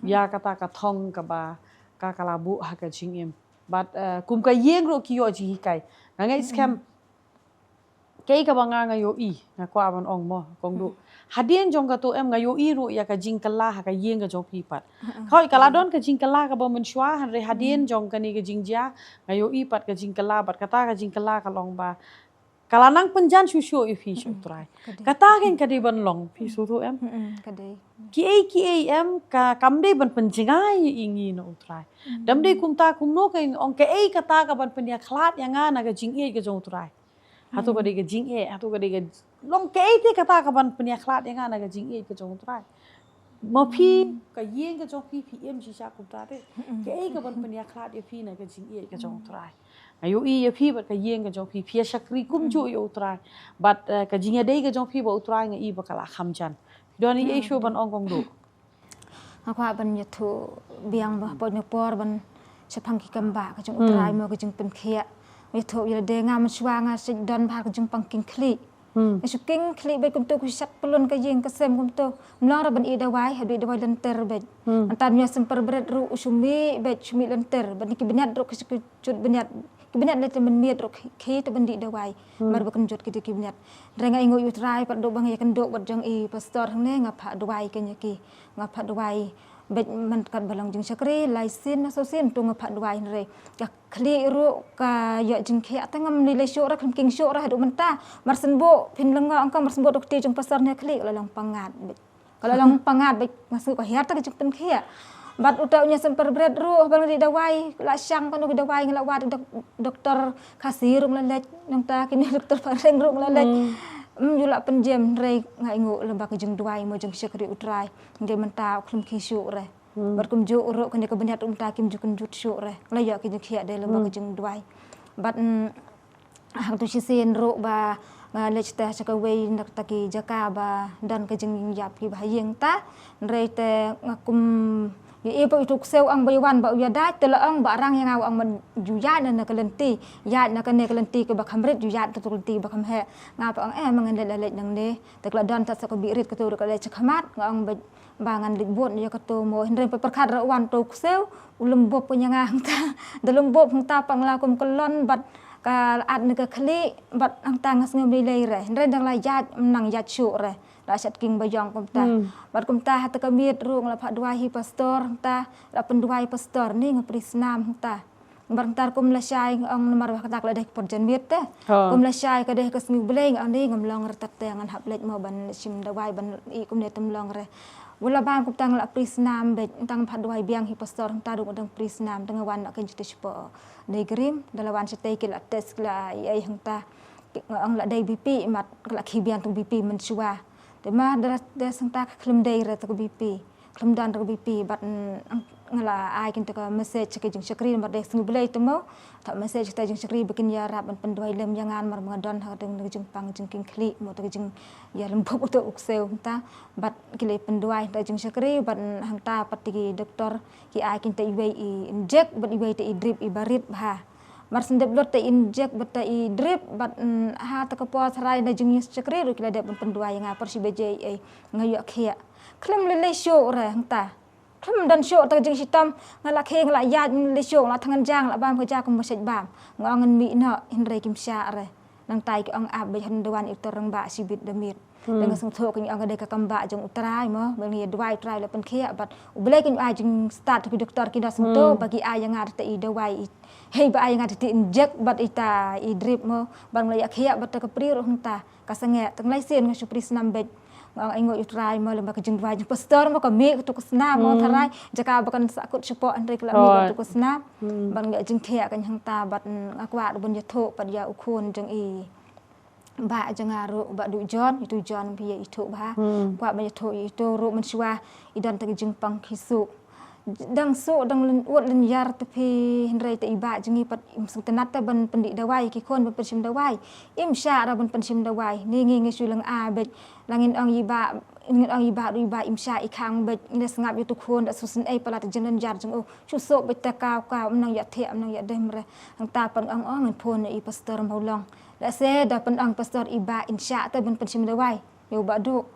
ya kata ka thong ka ba ka kala bu ha ka jingim bat kum ka yeng ro ki yo ji kai ngai scam kei ka banga nga yo I na kwa ban ong mo kong du hadien jong ka to em nga yo I ru ya ka jing kala ha ka yeng ka jong pi pat khoi kala don ka jing kala ka ba mun shwa han re hadien jong ka ni ka jing ja nga yo I pat ka jing kala bat kata ka jing kala ka long ba kalanang penjan susu ifi utrai kata kan kadi ban long pi sutu em Kadai. ki em ka kamde ban penjengai ingi no utrai damde kumta kumno ka ong ke kata ka ban penia khlat yang ana ga jing ke jong utrai hatu ka de ga jing hatu ka de ga long ke te kata ka ban penia khlat yang ana ga jing ke jong utrai ma phi ka yeng ka jong phi em ji sha kumta de ke ka ban penia khlat ye phi na ga jing ke jong utrai ayo i phi bat ka yeng ka jong phi phi shakri kum ju yo utrai bat ka jinga dei ka jong phi ba utrai nga i ba kala khamjan doni e shu ban ong kong do Aku ban yatu biang bah pon por ban sepang ki kamba ka jong utrai mo ka jong pen khia yatu ya de ngam swanga sig don ba ka jong pang king kli Isu king kli be kum tu ku sat pelun ka yeng ka sem kum tu mlang ra ban i dawai hadu dawai lenter be antan nya semper berat ru usumi be chumi lenter ban ki benyat ru ka cut benyat ki benyat le temen miet ru ki te ban di dawai mar ba kan jot ki ki benyat renga ingo yu trai pat do bang ya kan do bat jong i pastor hang ne ngapa dawai ka nya ki ngapa dawai be man kan balang jing sakri laisin so sin tu ngapa dawai re ka kli ru ka ya jing ki atangam ni le syok ra kan king syok ra hadu menta mar senbo pin lenga angka mar senbo dokti jong pastor ne kli lalang pangat kalau lang pangat be masuk ka hiat ta jong pen khia bat utaunya semper berat ru bang di dawai la syang kan di dawai ngala wat doktor kasir rum lalet nang ta kini doktor pareng rum lalet yula penjem rei ngai ngo lembak jeng dawai mo jeng sekri utrai ngai menta klum kisu re bat kum ju ru kan ka benyat ta kim ju kun jut syuk re la ya ki khia de lembak jeng dawai bat hang tu sisen ru ba lech ta sakawei nak taki jaka ba dan ka jeng yap ki ba yeng ta rei te ngakum ye po itu sel ang baywan ba ya dai te ang barang yang ang man juya na kalenti ya na kan ne kalenti ke ba khamrit juya te kalenti ba kham he nga pa ang mang le le nang ne te kla dan ta sa ko birit ke tu ka le chakhamat ang ba ngan libon ya ka tu mo hindren pe perkhat ra wan tu sel ulum bob penyangang ta dalum bob ta pang la kum kolon bat ka at ne ka khli bat ang tang ngam le re hindren dang la ya nang ya chu re la sat king bayang kumta bat kumta hat ka miet rung la phat dwai hi pastor ta la pendwai pastor ni ngaprisnam ta bartar kum la syai ang nomor kata la deh porjan miet te kum la syai ka deh ka smi bleng ang ni ngamlong retat te ngan hap lek mo ban sim dawai ban i kum ne temlong re wala ban kum tang la prisnam be tang phat dwai biang hi pastor ta du dang prisnam tang wan nak jute spo ne grim dalawan sete ki la tes la ai hang ta ang la dai bp mat la khibian tu bp men suwa Dema da sangta klem dai ra ta BP klem dan ta BP bat ngala ai kin ta message ke jing sakri mar de sing belai temo ta message ta jing sakri bikin ya rap ban pendoi lem jangan mar ngadon ha deng jing pang jing king kli mo ta jing ya lembop to ukseu ta bat kile pendoi ta jing sakri bat hang ta patigi doktor ki ai kin ta iwei inject bat iwei ta drip ibarit ba mar sendep lot te inject bat i drip bat ha ta ka po sarai na jing sakri ru kila de pendua yang apar si beje ai ngayo khia klem le show ra ta klem dan show ta jing sitam ngala khe ngala ya le show la thangan jang la bam kerja kum masaj bam ngangen mi no hindre kim sya re nang tai ki ong ab be handawan iktor rang ba sibit demit dengan sung thok ni ong de ka kamba jong utrai mo bang dwai trai la pen khia bat ublai ki ai jing start ki doktor ki da sung to bagi ai yang ar te i dawai hei ba ai ngati inject bat ita i drip mo bang la yakhia bat ka pri ro hta ka sange tang lai sen nga supris nambet ang ingo utrai mo lembak jeng dwai jeng pastor mo ka me tu kusna mo tharai jaka bakan sakut support andre kala mi tu kusna bang ga jeng khia kan hang ta bat akwa bun ya tho pat ya ukhun jeng i ba jeng aru ba du jon itu jon pi itu ba kwa ba ya tho itu ru man swa idan ta jeng pang khisu dang so dang wot len yar te pi hindrai te iba jengi pat im sutenat ta ban pendi dawai ki kon ban pensim dawai im sya ra ban pensim dawai ni ngi sulang a bet langin ong iba ingin ong iba ru iba im sya ikhang bet ni sngap yu tu kon da susun ai pala te jenan jar jeng o chu so bet ta ka nang ya the nang ya dem re hang ta pan ong ong phon i pastor maulong la se da pan ong pastor iba insya ta ban pensim dawai yo ba do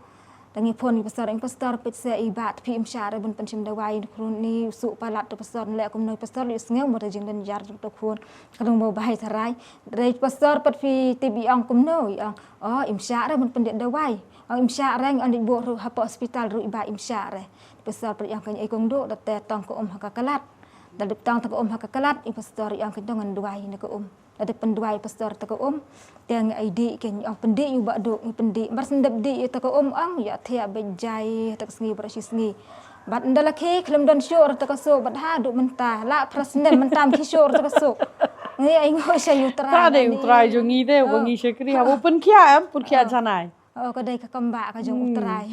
tangi phone pastor pet se ibat pi imsha ra ban pensim dawai krun ni su palat to pastor le kum noi pastor yus ngeu mo jing dan jar to khun kadang mo bahai sarai re pastor pet pi tibi ang kum noi oh imsha ra ban pendet dawai ang imsha rang an di bo ru ha hospital ru iba imsha re pastor pet yang kan ai kong do dat te tong ko ha ka kalat dal tong to ko ha ka kalat i pastor yang kan dongan dawai ne ko ada penduai pastor tak tiang ID kan pendi you bak duk pendi bar sendap di tak ang ya thia bejai tak sengi berasi bat ndala ke klem don syur tak so bat ha duk mentah la presiden mentam ki syur tak so ngi ai ngo sya you Ta de utrai jo ngi de wangi shekri ha open kia pun kia janai. Oh ka dai ka kamba ka jong utrai.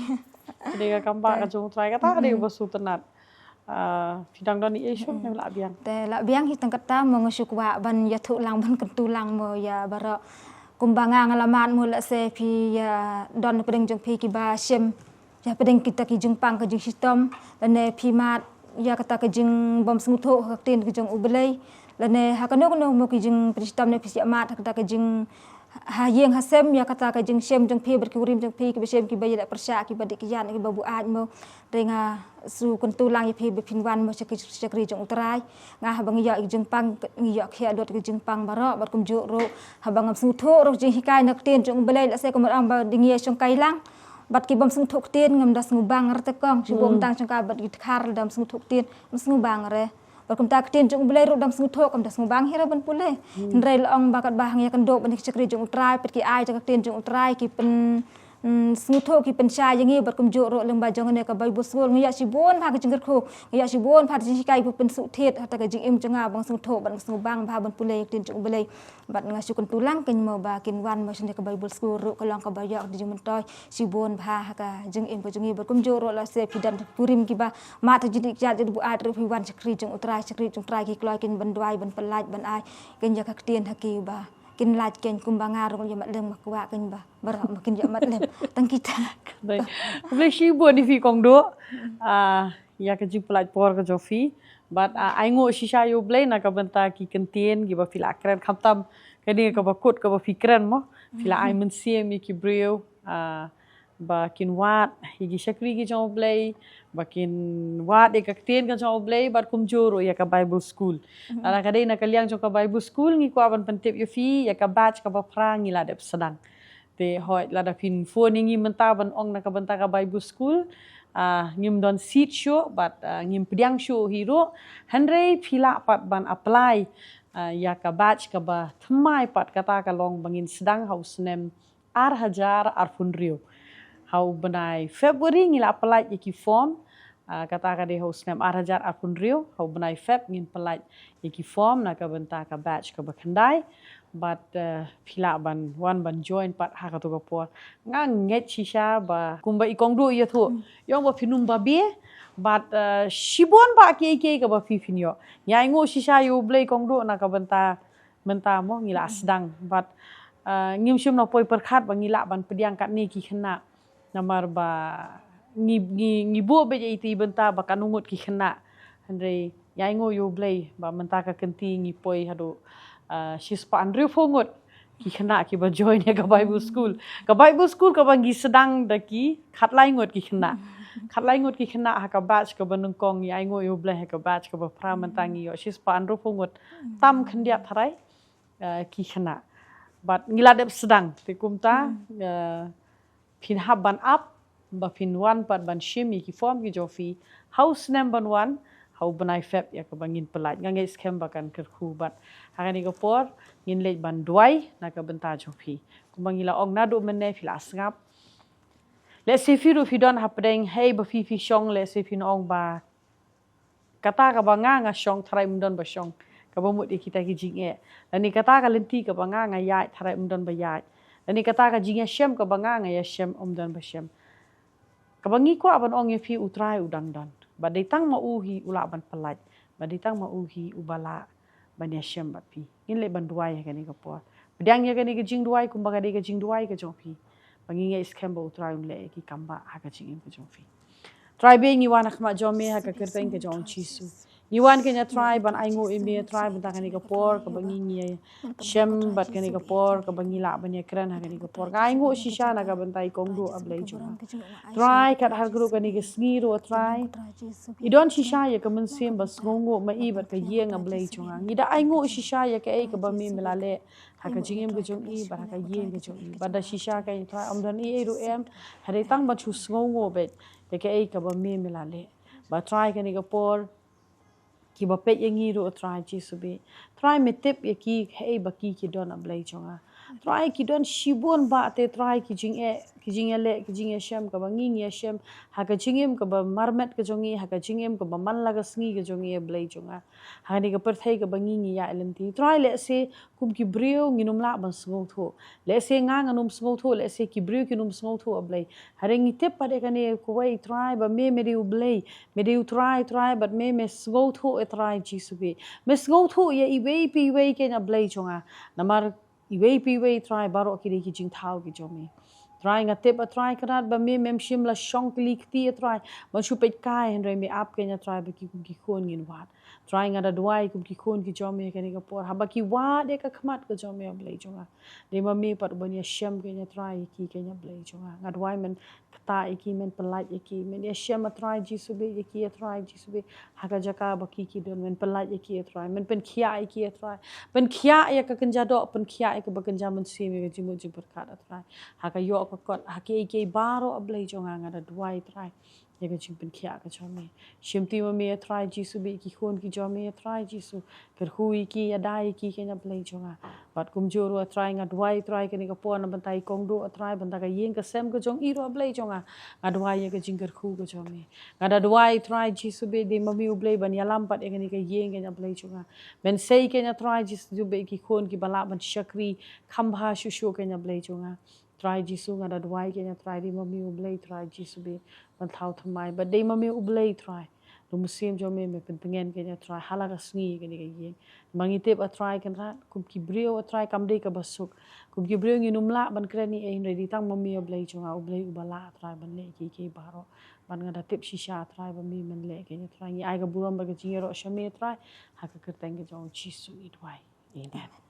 De ka kamba ka jong utrai ka ta de basu tenat. Pidang don ni esyo nem la biang. Te la biang hitang kata mo ngasukwa ban ya thu lang ban kentulang mo ya bara kumbangang alamat mo la se pi ya don pedeng jong pi ki ba shem ya pedeng kita ki jong pang ka jong sistem lane pi mat ya kata ka jong bom sngutho ka tin ka jong ubelai lane hakano no mo ki jong sistem ne pi si amat kata ka jong ha yeng hasem ya kata ka jeng shem jeng pi berkurim jeng pi ki besem ki bayi dak persya ki badik ki yan ki babu aj mo denga su kuntulang ya pi bepinwan mo cakri jeng utrai ngah bang ya jeng pang ya khia dot ki jeng pang bara bar kum jo ro habang am sutho ro jeng hikai nak tin jeng belai la se ko am ba dingi song kai lang bat ki bom sung thok tin ngam das ngubang rte kong si bom tang jeng ka bat ki khar dam sung thok tin ngubang re Berkum tak tin jung belai ro dam sngutho kam das ngubang hira ban pule ndrai long bakat bahang ya kan do ban cakri jung utrai pet ki ai jak tin jung utrai ki pen sngutho ki pen sha yangi berkum jo ro leng ba jong ne ka bai busol ngi ya si bon pha ka jingker kho ngi ya si bon pha ji kai pen su thet hata ka jing im janga bang sngutho ban ngubang ba ban pule tin jung belai bat ngasu kun tulang ken mo ba kin wan ma sne ka bai busol ro ka long ka bai ya di jung mentoy si bon pha ka jing im jungi berkum jo ro la se pidan purim ki ba ma ta jadi jat jadi bu ai ro pi wan cakri jung utrai cakri jung trai ki kloi kin ban duai ban pelaj ban ai ken ya ka tien haki ba kin laj ken kumbangar ko ya mat lem makwa ken ba bar makin ya mat lem tang kita Dai. Boleh shi bo ni fi kong do. Ya ka ji pelaj por ka jofi. But ai ngo shisha yo blay na ka benta ki kentien gi ba fila kren khamtam ka ni ka ba kut ka ba fikren mo. Fila ai men siem ki breu. Ba kin wat higi shakri gi jong blay bakin wat ek kentien ka jong blay bar kum joro ya ka Bible school. Ala ka dei na ka liang jong ka Bible school ngi ko aban pentip yo fi ya ka batch ka ba prang ngi la dep sedang. Te hoi la da fin phone ngi menta ban ong na ka benta ka Bible school ngim don seat show but ngim pediang show hero handre phila pat ban apply ya ka batch ka ba thmai pat kata ka long bangin sedang house nem ar funrio hau benai February ngila apply ki form kata ka de house nem ar funrio hau benai Feb ngin apply ki form na ka benta ka batch ka ba khandai but phila ban wan ban join pat ha ka to ka por ngang nget shisha ba kumba ikong do ya tho yong ba finum ba be but shibon ba ke ka ba fi finyo nyai ngo shisha yo blai kong do na ka benta menta mo ngila sedang but ngim shim no poi perkhat ba ngila ban pediang kat ni ki khna namar ba ngi bo be iti benta ba kanungut ki khna andre nyai ngo yo blai ba menta ka kenti ngi poi hado shispa andrew fongot ki khna ki ba join ya ka Bible school ka bangi sedang daki khatlai ngot ki khna ha ka batch ka banung kong nyai ngo yo blai ha ka batch ka ba pramantangi yo shispa andrew fongot tam khandia tharai ki khna but ngiladep sedang te kumta pin haban up ba pin wan pat ban shimi ki form ki jofi house number 1 hau banai Feb ya ka bangin pelaj ngangai scam bakan kerku bat hagani ko por ngin lej ban duai na ka benta jofi kumangila ong nado menne fil asngap le se firu fi don hapdeng hey ba fi shong le se fi ong ba kata ka banga nga shong tharai mundon ba shong ka bamut kita ki jinge ani kata ka lenti ka banga nga yai tharai mundon ba yai ani kata ka jinge shem ka banga nga ya shem umdon ba shem ka bangi ko aban ong ye fi utrai udang dan ba detang ma uhi ula ban pelaj ba detang ma uhi ubala ban ya shem ba pi in le ban duai ka ni ka por pedang ya ka ni ka jing duai kumba ka de ka jing duai ka jofi bangi nge scam ba utrai le ki kamba ha ka jing ka jofi try being you wan khma jome ha ka kerteng ka jong chisu Iwan kenya try ban aingo ime try ban takani ka por ka bangi ngi shem bat kani ka por ka bangi la ban ya kran ha kani ka por ka aingo shisha na ka bantai kong do ablai jo try kat har gru kani ka sniro try idon shisha ya ka mun sem bas ngongo ma i bat ka yeng ablai jo ngi da aingo shisha ya ka e ka ba mi milale ha ka jingem ka jong i ba ka yeng ka jong i ba da shisha ka try amdan i ro em hare tang ba chu ngongo bet ya ka e ka ba mi milale ba try kani ka por ki ba pet yang ro try Jisu be try me tip ye ki hei ba ki don ablai chonga try ki don shibon ba te try ki jing e le ki jing e shem ka ba nging ye shem ha ka jingem ka ba marmet ka jongi ha ka jingem ka ba man la ga sngi ka jongi ablai chonga ha ni ka per thai ka ba nging ya elanti try le se kum ki brio nginum la ban sngau tho le se nga nganum sngau tho le se ki brio ki num sngau tho ablai hareng tip pa de ka ne ko wai try ba me de ublai me de try but me sngau tho e try Jisu be me sngau tho ye i wei pi wei ke na blai chonga namar i wei pi wei try baro ki de ki jing thau ki jomi try nga tip a try kanat ba me mem shim la shong kli ti try ma chu pe kai hen re me ap ke nya try ba ki kum ki khon ngin wat try nga da duai kum ki khon ki jomi ke ni ka por ha ba ki wa de ka khmat ka jomi blai chonga de ma me par ban ya shem ke nya try ki ke nya blai chonga nga duai men kata iki men pelat iki men ya shem a try Jisu be iki a try Jisu be ha ka jaka ba ki don men pelat iki a try men pen khia iki a try pen khia ya ka kenja do pen khia ka ba kenja men si me jimu ji berkat a try ha ka yo ka kot ha ke baro a blai chonga nga da duai try ya ka jing pen khia ka jomi shim ti me a try Jisu be ki khon ki jomi a try Jisu ker hui ki ya dai ki ke nya blai chonga bat kum joro a try nga duai try ke ni ka pon na bantai kong do a try banta ka yeng ka sem ka jong iro blai chonga nga duai ya ka jing ker khu ka jomi nga da duai try Jisu be de mami u blai ban ya lampat ya ni ka yeng ke nya blai chonga men sei ke nya try Jisu be ki khon ki bala ban shakri khambha shu shu ke nya blai chonga try Jisu nga da duai ke nya try de mami u blai try Jisu be ban thau thamai but de mami u blai try lu musim jo me pentengen ke nya try hala ka sngi ke ni ka yeng mangi tip a try kan rat kum ki brio a try kam de ka basuk kum ki brio ngi numla ban kreni e hin ready tang mami u blai chonga u blai u bala try ban le ki baro ban nga da tip shisha try ba mi man le ke nya try ngi ai ka buram ba ka jingero shame try ha ka kerteng ke jong Jisu i dwai amen